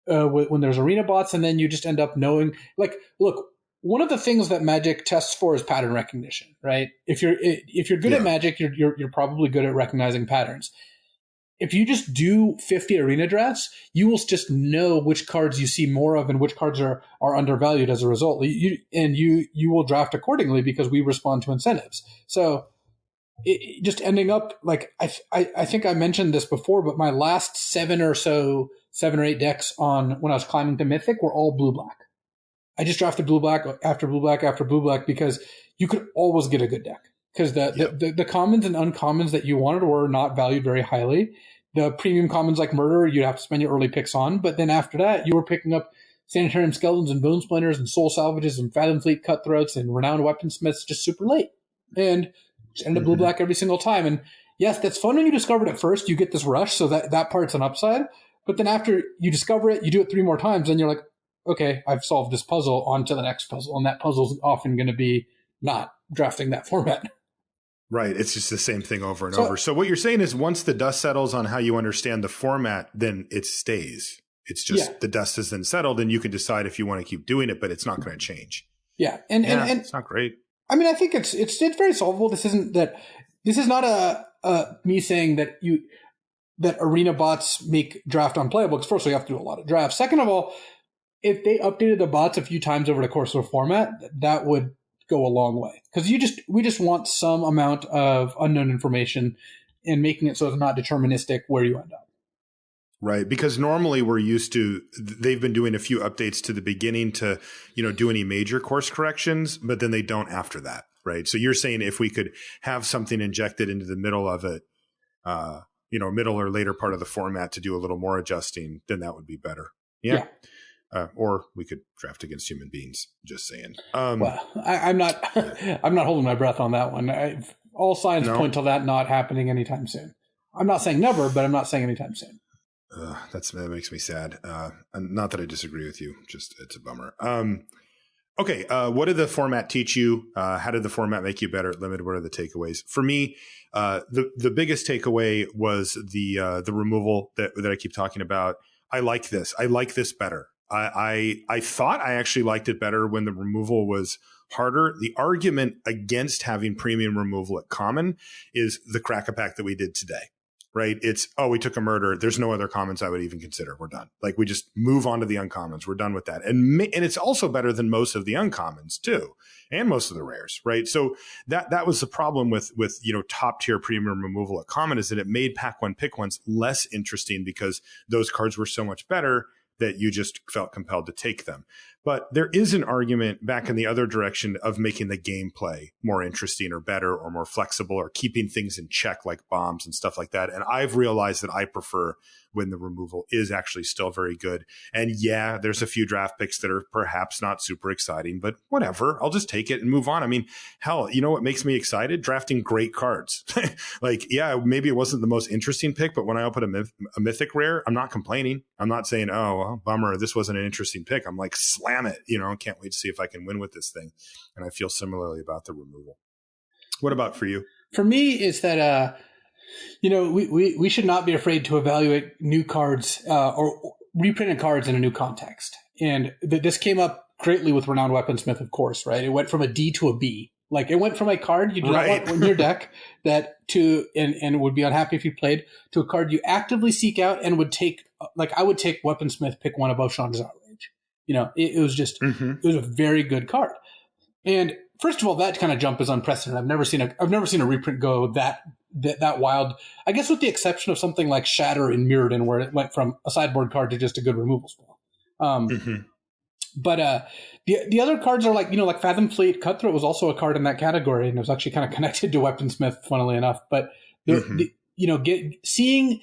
when there's arena bots, and then you just end up knowing. Like, look, one of the things that Magic tests for is pattern recognition, right? If you're good at Magic, you're probably good at recognizing patterns. If you just do 50 arena drafts, you will just know which cards you see more of and which cards are undervalued as a result. You will draft accordingly because we respond to incentives. So just ending up like I think I mentioned this before, but my last 7 or 8 decks on when I was climbing to Mythic were all blue-black. I just drafted blue-black after blue-black after blue-black because you could always get a good deck. Because the commons and uncommons that you wanted were not valued very highly. The premium commons like Murder, you'd have to spend your early picks on. But then after that, you were picking up Sanitarium Skeletons and Bone Splinters and Soul Salvages and Fathom Fleet Cutthroats and Renowned Weaponsmiths just super late. And just ended up blue-black every single time. And yes, that's fun when you discover it at first. You get this rush, so that part's an upside. But then after you discover it, you do it 3 more times, and you're like, okay, I've solved this puzzle, on to the next puzzle. And that puzzle's often going to be not drafting that format. Right. It's just the same thing over and over. So what you're saying is once the dust settles on how you understand the format, then it stays. It's just the dust has then settled, and you can decide if you want to keep doing it, but it's not going to change. Yeah. And it's not great. I mean, I think it's very solvable. This is not a me saying that that arena bots make draft unplayable, because first of all, you have to do a lot of drafts. Second of all, if they updated the bots a few times over the course of a format, that would go a long way, because we just want some amount of unknown information and making it so it's not deterministic where you end up. Right, because normally we're used to, they've been doing a few updates to the beginning to do any major course corrections, but then they don't after that, right? So you're saying if we could have something injected into the middle of it, middle or later part of the format to do a little more adjusting, then that would be better. Yeah. Or we could draft against human beings. Just saying. Well, I'm not. I'm not holding my breath on that one. All signs point to that not happening anytime soon. I'm not saying never, but I'm not saying anytime soon. That makes me sad. And not that I disagree with you. Just it's a bummer. Okay. What did the format teach you? How did the format make you better at limited? What are the takeaways? For me, the biggest takeaway was the removal that I keep talking about. I like this. I like this better. I thought I actually liked it better when the removal was harder. The argument against having premium removal at common is the crack-a-pack that we did today, right? It's, we took a murder. There's no other commons I would even consider. We're done. Like we just move on to the uncommons. We're done with that. And it's also better than most of the uncommons too. And most of the rares, right? So that was the problem with top tier premium removal at common, is that it made pack one pick ones less interesting because those cards were so much better that you just felt compelled to take them. But there is an argument back in the other direction of making the gameplay more interesting or better or more flexible or keeping things in check like bombs and stuff like that. And I've realized that I prefer when the removal is actually still very good. And yeah, there's a few draft picks that are perhaps not super exciting, but whatever, I'll just take it and move on. I mean, hell, you know what makes me excited? Drafting great cards. Like, yeah, maybe it wasn't the most interesting pick, but when I open a mythic rare, I'm not complaining. I'm not saying, oh, well, bummer, this wasn't an interesting pick. I'm like, slam it. I can't wait to see if I can win with this thing. And I feel similarly about the removal. What about for you? For me, is that, we should not be afraid to evaluate new cards or reprinted cards in a new context. And this came up greatly with Renowned Weaponsmith, of course, right? It went from a D to a B. Like it went from a card you do not want in your deck and would be unhappy if you played, to a card you actively seek out and would take. Like I would take Weaponsmith pick one above Chandra's Outrage. It was just it was a very good card. And first of all, that kind of jump is unprecedented. I've never seen a reprint go that wild. I guess with the exception of something like Shatter in Mirrodin, where it went from a sideboard card to just a good removal spell. But the other cards are like Fathom Fleet. Cutthroat was also a card in that category, and it was actually kind of connected to Weaponsmith, funnily enough. But seeing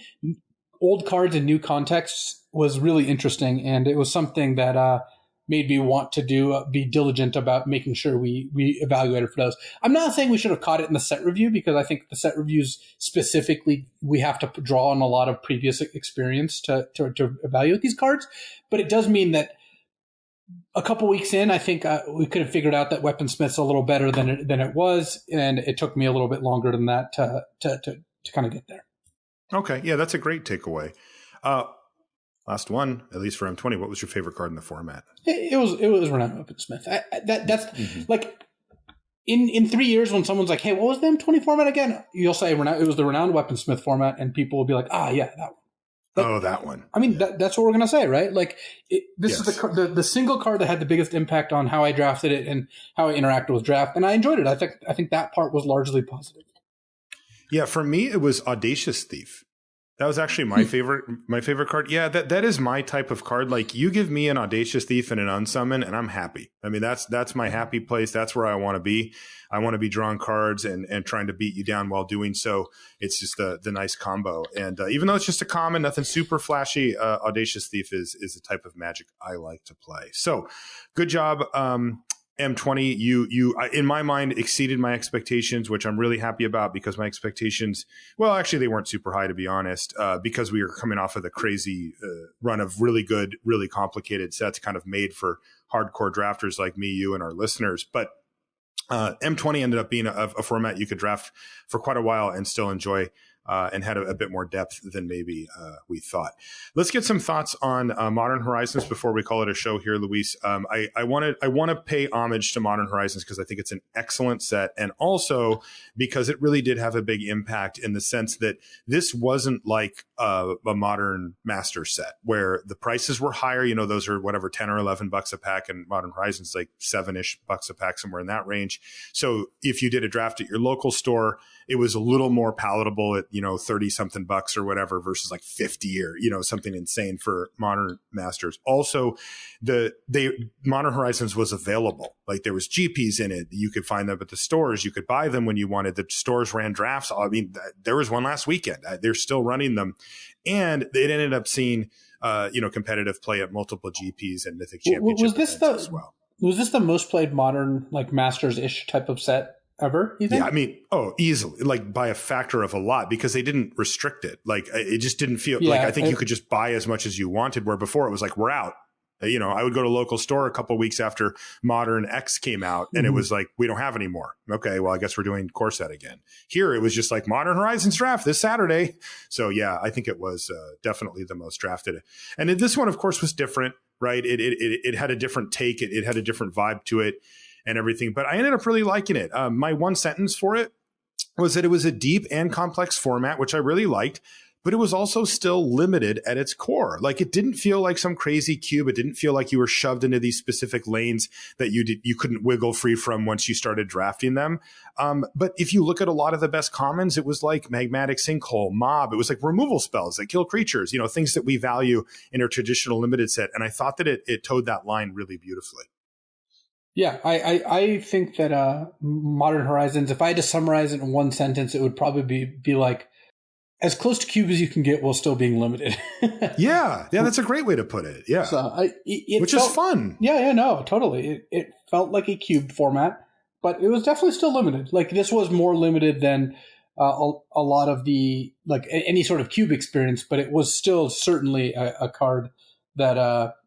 old cards in new contexts was really interesting, and it was something that made me want to be diligent about making sure we evaluated for those. I'm not saying we should have caught it in the set review, because I think the set reviews specifically, we have to draw on a lot of previous experience to evaluate these cards. But it does mean that a couple weeks in, I think we could have figured out that Weaponsmith's a little better than it was, and it took me a little bit longer than that to kind of get there. Okay, yeah, that's a great takeaway. Last one, at least for M20, what was your favorite card in the format? It was Renowned Weaponsmith. That's like in 3 years when someone's like, "Hey, what was the M20 format again?" You'll say it was the Renowned Weaponsmith format, and people will be like, "Ah, yeah, that one." Like, that one. I mean, that's what we're gonna say, right? Like, this is the single card that had the biggest impact on how I drafted it and how I interacted with draft, and I enjoyed it. I think that part was largely positive. Yeah, for me, it was Audacious Thief. That was actually my favorite card. Yeah, that is my type of card. Like, you give me an Audacious Thief and an Unsummon, and I'm happy. I mean, that's my happy place. That's where I want to be. I want to be drawing cards and trying to beat you down while doing so. It's just the nice combo. And even though it's just a common, nothing super flashy, Audacious Thief is the type of Magic I like to play. So, good job. M20, you in my mind exceeded my expectations, which I'm really happy about, because my expectations, well, actually they weren't super high, to be honest, because we were coming off of the crazy run of really good, really complicated sets kind of made for hardcore drafters like me, you, and our listeners. But M20 ended up being a format you could draft for quite a while and still enjoy, and had a bit more depth than maybe we thought. Let's get some thoughts on Modern Horizons before we call it a show here, Luis. I want to pay homage to Modern Horizons because I think it's an excellent set, and also because it really did have a big impact in the sense that this wasn't like a Modern Master set where the prices were higher. You know, those are whatever, $10 or $11 a pack, and Modern Horizons like $7-ish a pack, somewhere in that range. So if you did a draft at your local store, it was a little more palatable at 30 something bucks or whatever versus like 50 or something insane for Modern Masters. Also, Modern Horizons was available. Like, there was GPs in it. You could find them at the stores. You could buy them when you wanted. The stores ran drafts. I mean, there was one last weekend. They're still running them, and it ended up seeing competitive play at multiple GPs and Mythic Championship events as well. Was this the most played modern, like Masters-ish type of set ever, you think? Yeah, I mean, easily, like by a factor of a lot, because they didn't restrict it. Like it just didn't feel like, I think you could just buy as much as you wanted, where before it was like, we're out. I would go to a local store a couple of weeks after Modern X came out, and it was like, we don't have any more. Okay, well, I guess we're doing core set again. Here, it was just like Modern Horizons draft this Saturday. So yeah, I think it was definitely the most drafted. And this one, of course, was different, right? It had a different take. It had a different vibe to it and everything. But I ended up really liking it. My one sentence for it was that it was a deep and complex format, which I really liked. But it was also still limited at its core. Like it didn't feel like some crazy cube. It didn't feel like you were shoved into these specific lanes that you couldn't wiggle free from once you started drafting them. But if you look at a lot of the best commons, it was like Magmatic Sinkhole, Mob. It was like removal spells that kill creatures, things that we value in our traditional limited set. And I thought that it towed that line really beautifully. Yeah, I think that Modern Horizons, if I had to summarize it in one sentence, it would probably be like, as close to cube as you can get while still being limited. yeah, that's a great way to put it. Yeah, so which is fun. Yeah, no, totally. It felt like a cube format, but it was definitely still limited. Like this was more limited than a lot of the like any sort of cube experience, but it was still certainly a card that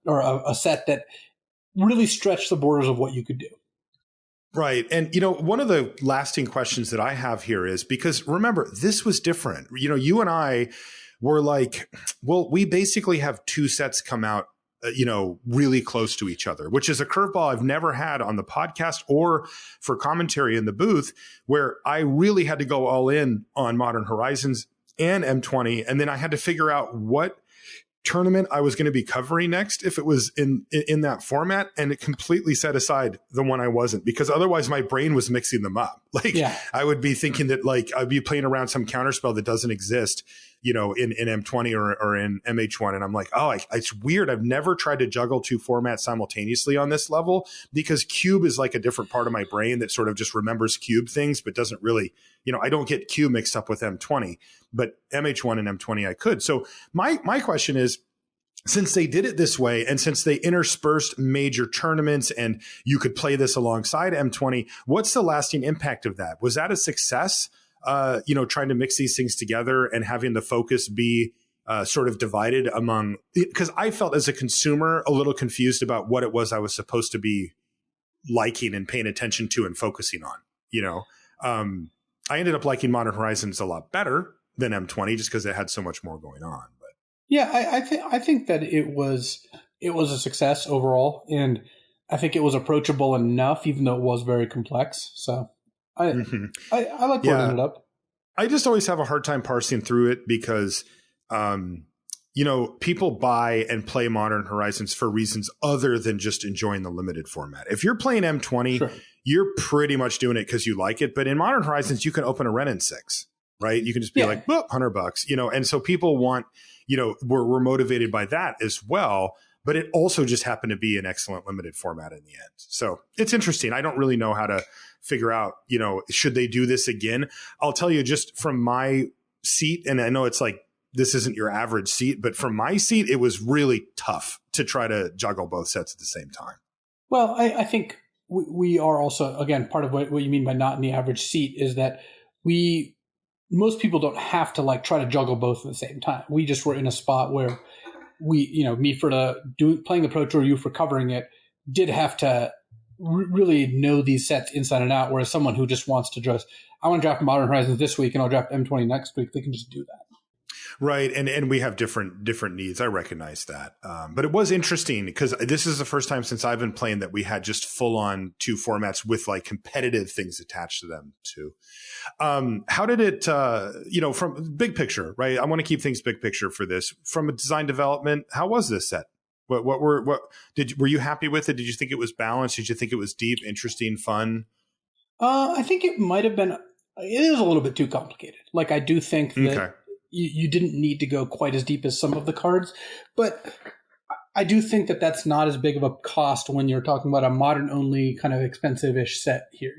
or a set that really stretched the borders of what you could do. Right. And, one of the lasting questions that I have here is because remember, this was different. You and I were like, well, we basically have two sets come out, really close to each other, which is a curveball I've never had on the podcast or for commentary in the booth, where I really had to go all in on Modern Horizons and M20. And then I had to figure out what tournament I was going to be covering next if it was in that format, and it completely set aside the one I wasn't, because otherwise my brain was mixing them up. I would be thinking that like I'd be playing around some counterspell that doesn't exist, in M20 or in MH1, and I'm like, it's weird. I've never tried to juggle two formats simultaneously on this level, because cube is like a different part of my brain that sort of just remembers cube things but doesn't really, I don't get cube mixed up with M20, but MH1 and M20 I could. So my question is, since they did it this way, and since they interspersed major tournaments and you could play this alongside M20, what's the lasting impact of that? Was that a success? Trying to mix these things together and having the focus be sort of divided among, because I felt as a consumer a little confused about what it was I was supposed to be liking and paying attention to and focusing on. I ended up liking Modern Horizons a lot better than M20 just because it had so much more going on. But yeah, I think that it was a success overall, and I think it was approachable enough, even though it was very complex. So I like where it ended up. I just always have a hard time parsing through it because, people buy and play Modern Horizons for reasons other than just enjoying the limited format. If you're playing M20, sure, you're pretty much doing it because you like it. But in Modern Horizons, you can open a Renin 6, right? You can just be like, well, $100, and so people want, we're motivated by that as well. But it also just happened to be an excellent limited format in the end. So it's interesting. I don't really know how to figure out, should they do this again? I'll tell you just from my seat, and I know it's like, this isn't your average seat, but from my seat, it was really tough to try to juggle both sets at the same time. Well, I think we are also, again, part of what you mean by not in the average seat is that most people don't have to try to juggle both at the same time. We just were in a spot where me for playing the Pro Tour, you for covering it, did have to really know these sets inside and out. Whereas someone who just wants to I want to draft Modern Horizons this week and I'll draft M20 next week, they can just do that. Right. And we have different needs. I recognize that. But it was interesting because this is the first time since I've been playing that we had just full on two formats with competitive things attached to them too. How did it, from big picture, right? I want to keep things big picture for this. From a design development, how was this set? Were you happy with it? Did you think it was balanced? Did you think it was deep, interesting, fun? I think it might have been. It is a little bit too complicated. I do think that you didn't need to go quite as deep as some of the cards, but I do think that that's not as big of a cost when you're talking about a modern only kind of expensive-ish set here.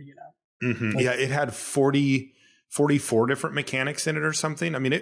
Mm-hmm. It had 44 different mechanics in it or something. I mean,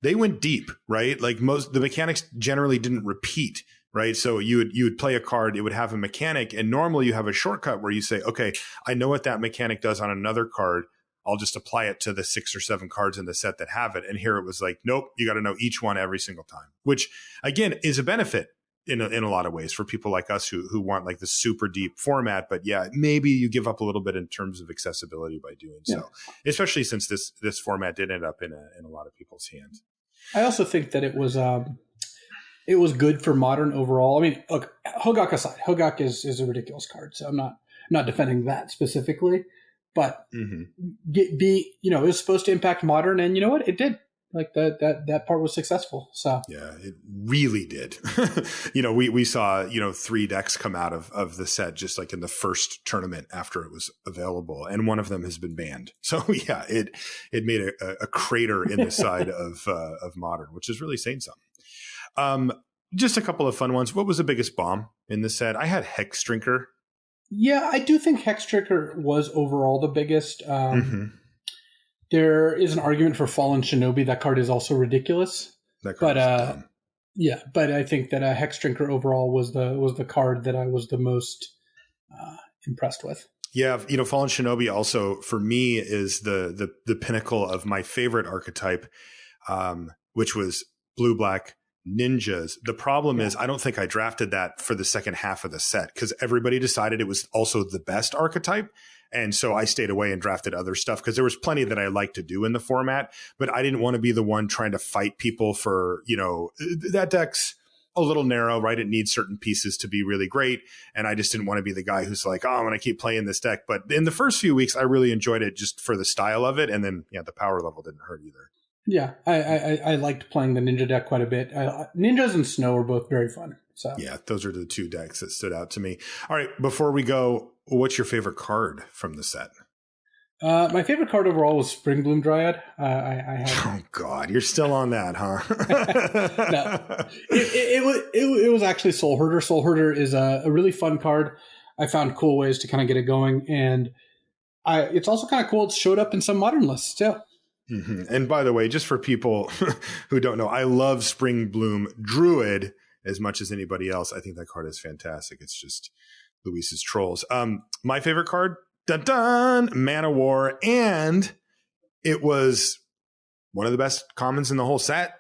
they went deep, right? Like the mechanics generally didn't repeat, right? So you would play a card, it would have a mechanic, and normally you have a shortcut where you say, okay, I know what that mechanic does on another card. I'll just apply it to the 6 or 7 cards in the set that have it. And here it was like, nope, you got to know each one every single time, which again is a benefit in a lot of ways for people like us who want like the super deep format. But yeah, maybe you give up a little bit in terms of accessibility by doing so, especially since this format did end up in a lot of people's hands. I also think that it was good for Modern overall. I mean, look, Hogak aside, Hogak is a ridiculous card, so I'm not defending that specifically. But it was supposed to impact Modern, and you know what? It did. Like that part was successful. So yeah, it really did. We saw 3 decks come out of the set just like in the first tournament after it was available, and one of them has been banned. So yeah, it made a crater in the side of Modern, which is really saying something. Just a couple of fun ones. What was the biggest bomb in the set? I had Hex Drinker. Yeah, I do think Hex Drinker was overall the biggest. There is an argument for Fallen Shinobi. That card is also ridiculous. That card is dumb. Yeah, but I think that Hex Drinker overall was the card that I was the most impressed with. Yeah, Fallen Shinobi also for me is the pinnacle of my favorite archetype, which was blue-black ninjas. The problem is I don't think I drafted that for the second half of the set because everybody decided it was also the best archetype. And so I stayed away and drafted other stuff because there was plenty that I liked to do in the format, but I didn't want to be the one trying to fight people for, that deck's a little narrow, right? It needs certain pieces to be really great. And I just didn't want to be the guy who's like, oh, I'm going to keep playing this deck. But in the first few weeks, I really enjoyed it just for the style of it. And then, the power level didn't hurt either. Yeah, I liked playing the Ninja deck quite a bit. Ninjas and Snow are both very fun. So yeah, those are the 2 decks that stood out to me. All right, before we go, what's your favorite card from the set? My favorite card overall was Spring Bloom Dryad. Oh God, you're still on that, huh? No, it was actually Soul Herder. Soul Herder is a really fun card. I found cool ways to kind of get it going, and it's also kind of cool. It showed up in some Modern lists too. And by the way, just for people who don't know, I love Spring Bloom Druid as much as anybody else. I think that card is fantastic. It's just Luis's trolls. My favorite card, Man of War, and it was one of the best commons in the whole set.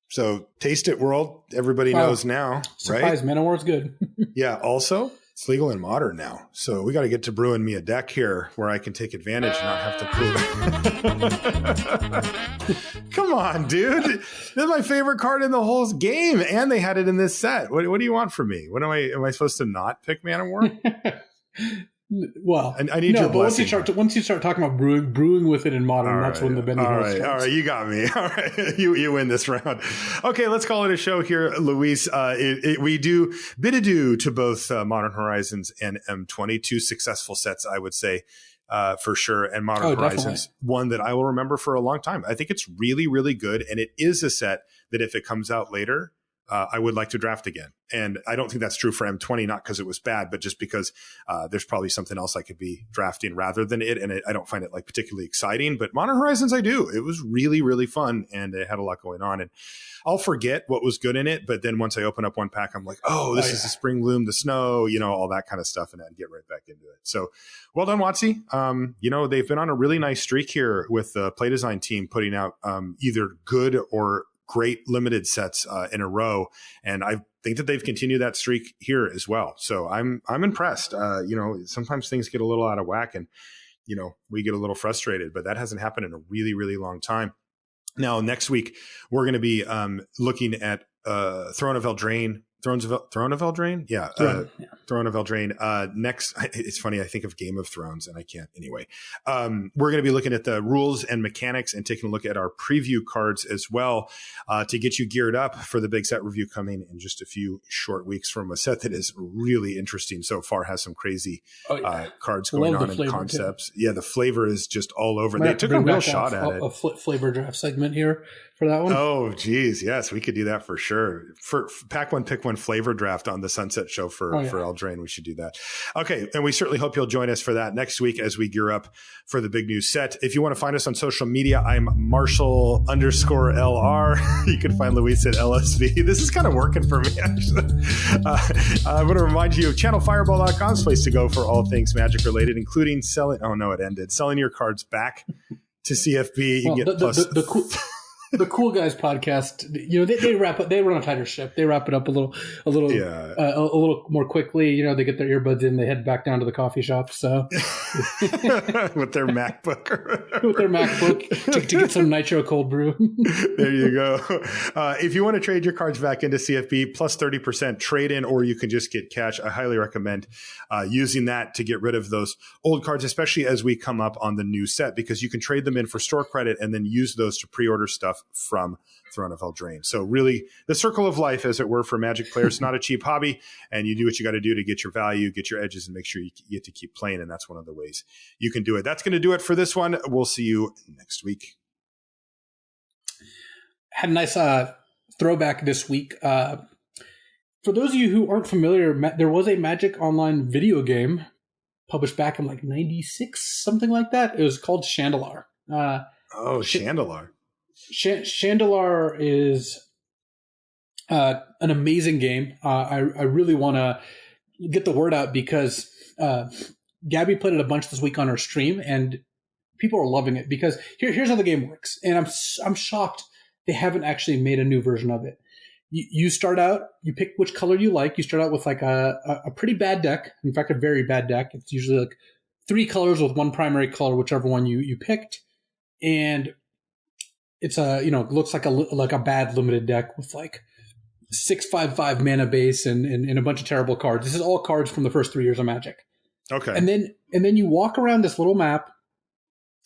So taste it, world. Everybody knows now, Surprise, right? Man of War is good. Yeah. Also, it's legal in Modern now. So we got to get to brewing me a deck here where I can take advantage and not have to prove. Come on, dude. This is my favorite card in the whole game. And they had it in this set. What do you want from me? Am I supposed to not pick Man of War? Well, I need your blessing. Once you start talking about brewing with it in Modern, that's when the Bendy all right, you got me. All right, you win this round. Okay, let's call it a show here, Luis. We do bid adieu to both Modern Horizons and M20, 2 successful sets, I would say, for sure. And Modern Horizons, definitely. One that I will remember for a long time. I think it's really, really good, and it is a set that if it comes out later, I would like to draft again. And I don't think that's true for M20, not because it was bad, but just because there's probably something else I could be drafting rather than it. And I don't find it like particularly exciting, but Modern Horizons, I do. It was really, really fun, and it had a lot going on. And I'll forget what was good in it. But then once I open up one pack, I'm like, oh, this is the Spring Bloom, the Snow, all that kind of stuff. And I'd get right back into it. So well done, WotC. They've been on a really nice streak here with the play design team putting out either good or great limited sets in a row, and I think that they've continued that streak here as well. So I'm impressed. Sometimes things get a little out of whack, and we get a little frustrated, but that hasn't happened in a really, really long time. Now, next week we're going to be looking at Throne of Eldraine. Throne of Eldraine? Yeah. Throne of Eldraine. Next, it's funny, I think of Game of Thrones and I can't anyway. We're going to be looking at the rules and mechanics and taking a look at our preview cards as well to get you geared up for the big set review coming in just a few short weeks from a set that is really interesting so far, has some crazy cards going on and concepts. Too. Yeah, the flavor is just all over. They took a real shot at it. A flavor draft segment here for that one? Oh, geez. Yes, we could do that for sure. For Pack One, Pick One flavor draft on the Sunset Show for Eldraine, we should do that. Okay. And we certainly hope you'll join us for that next week as we gear up for the big new set. If you want to find us on social media, I'm Marshall_LR. You can find Luis at LSV. This is kind of working for me, actually. I want to remind you of channelfireball.com's place to go for all things Magic related, including selling. Oh, no, it ended. Selling your cards back to CFB. You get the Cool Guys podcast, they wrap up. They run a tighter ship. They wrap it up a little more quickly. They get their earbuds in. They head back down to the coffee shop. So with their MacBook, to get some nitro cold brew. There you go. If you want to trade your cards back into CFB plus 30% trade in, or you can just get cash, I highly recommend using that to get rid of those old cards, especially as we come up on the new set, because you can trade them in for store credit and then use those to pre-order stuff from Throne of Eldraine. So really the circle of life, as it were, for Magic players, not a cheap hobby, and you do what you got to do to get your value, get your edges, and make sure you get to keep playing. And that's one of the ways you can do it. That's going to do it for this one. We'll see you next week. Had a nice throwback this week. For those of you who aren't familiar, there was a Magic Online video game published back in like 96, something like that. It was called Chandalar. Chandalar. Chandalar is an amazing game. I really want to get the word out because Gabby played it a bunch this week on her stream, and people are loving it. Because here's how the game works, and I'm shocked they haven't actually made a new version of it. You start out, you pick which color you like. You start out with like a pretty bad deck. In fact, a very bad deck. It's usually like 3 colors with 1 primary color, whichever one you picked, and it's looks like a bad limited deck with like 6/5/5 mana base and a bunch of terrible cards. This is all cards from the first 3 years of Magic. Okay. And then you walk around this little map.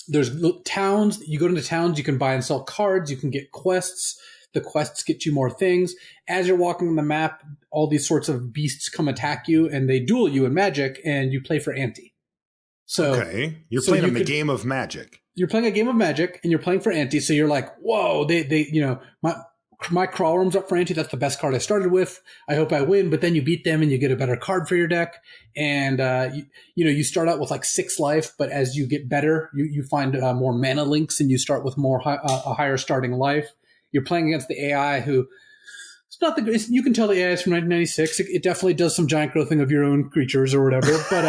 There's towns. You go into towns. You can buy and sell cards. You can get quests. The quests get you more things. As you're walking on the map, all these sorts of beasts come attack you, and they duel you in Magic, and you play for ante. So you're playing a game of Magic. You're playing a game of Magic, and you're playing for ante. So you're like, whoa, my crawl room's up for ante. That's the best card I started with. I hope I win. But then you beat them, and you get a better card for your deck. And you start out with like 6 life, but as you get better, you find more mana links, and you start with a higher starting life. You're playing against the AI, who it's not the. You can tell the AI is from 1996. It definitely does some giant growthing of your own creatures or whatever. But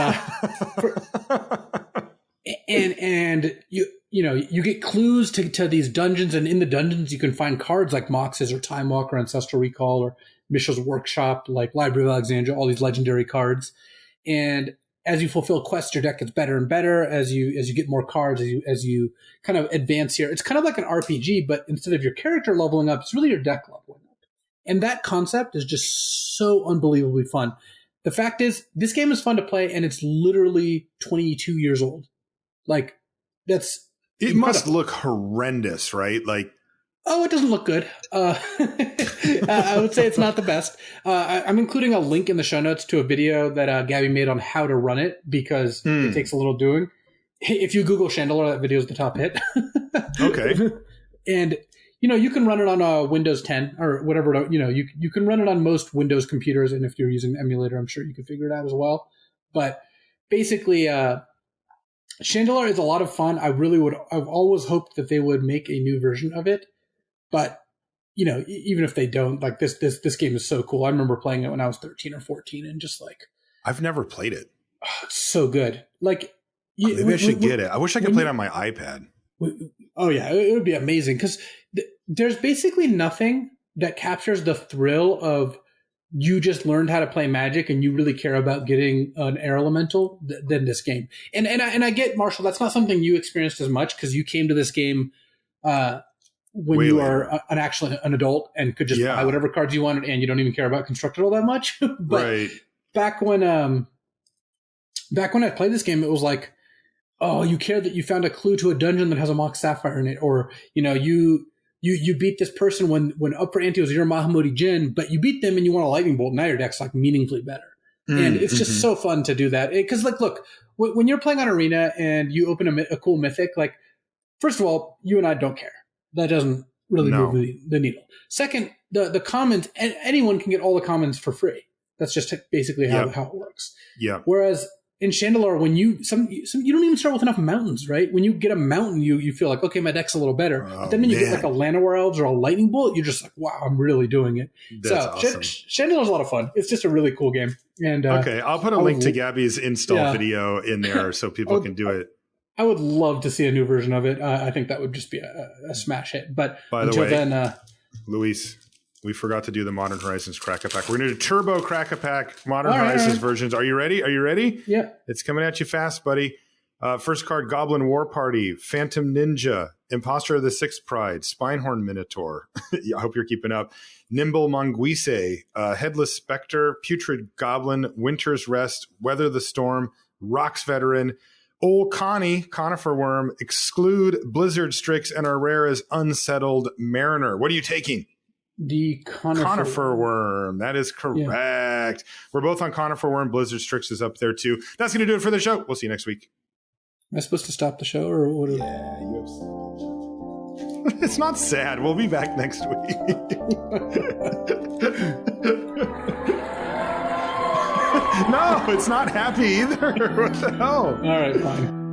and you get clues to these dungeons, and in the dungeons you can find cards like Moxes or Time Walker, Ancestral Recall, or Mishra's Workshop, like Library of Alexandria, all these legendary cards. And as you fulfill quests, your deck gets better and better as you get more cards, as you kind of advance here. It's kind of like an RPG, but instead of your character leveling up, it's really your deck leveling up. And that concept is just so unbelievably fun. The fact is, this game is fun to play, and it's literally 22 years old. Like, that's it incredible. Must look horrendous, right? Like, it doesn't look good. I would say it's not the best. I'm including a link in the show notes to a video that Gabby made on how to run it, because it takes a little doing. If you Google Chandalar, that video is the top hit. Okay. And you can run it on Windows 10 or whatever. You can run it on most Windows computers, and if you're using an emulator, I'm sure you can figure it out as well. But basically, Chandalar is a lot of fun. I've always hoped that they would make a new version of it, but even if they don't, like this game is so cool. I remember playing it when I was 13 or 14, and just like, I've never played it. It's so good. Like, maybe I should get it. I wish I could play it on my iPad. Oh yeah, it would be amazing, because there's basically nothing that captures the thrill of you just learned how to play Magic and you really care about getting an air elemental than this game. And I get, Marshall, that's not something you experienced as much, because you came to this game when you are an adult and could just buy whatever cards you wanted, and you don't even care about Constructed all that much. But right. back when I played this game, it was like, oh, you care that you found a clue to a dungeon that has a Mox Sapphire in it, or you beat this person when upper ante was your Mahamudi Jin, but you beat them and you want a lightning bolt. Now your deck's like meaningfully better. And it's just so fun to do that. Because like, look, when you're playing on Arena and you open a cool mythic, like, first of all, you and I don't care. That doesn't really move the needle. Second, the commons, anyone can get all the commons for free. That's just basically how it works. Yeah. Whereas in Chandelure, when you don't even start with enough mountains, right? When you get a mountain, you feel like, okay, my deck's a little better. But then when you get like a Llanowar Elves or a Lightning Bolt, you're just like, wow, I'm really doing it. That's awesome. Chandelure's a lot of fun. It's just a really cool game. And okay, I'll put a link to Gabby's install video in there so people can do it. I would love to see a new version of it. I think that would just be a smash hit. But by the way, Luis, we forgot to do the Modern Horizons Crack-A-Pack. We're going to do Turbo Crack-A-Pack Modern Horizons versions. Are you ready? Are you ready? Yeah. It's coming at you fast, buddy. First card, Goblin War Party, Phantom Ninja, Imposter of the Sixth Pride, Spinehorn Minotaur. I hope you're keeping up. Nimble Monguise, Headless Spectre, Putrid Goblin, Winter's Rest, Weather the Storm, Rocks Veteran, Old Connie, Conifer Worm, Exclude, Blizzard Strix, and our rare is Unsettled Mariner. What are you taking? The Conifer Worm. That is correct. Yeah. We're both on Conifer Worm. Blizzard Strix is up there too. That's going to do it for the show. We'll see you next week. Am I supposed to stop the show or what? Yeah, it's not sad. We'll be back next week. No, it's not happy either. What the hell? All right, fine.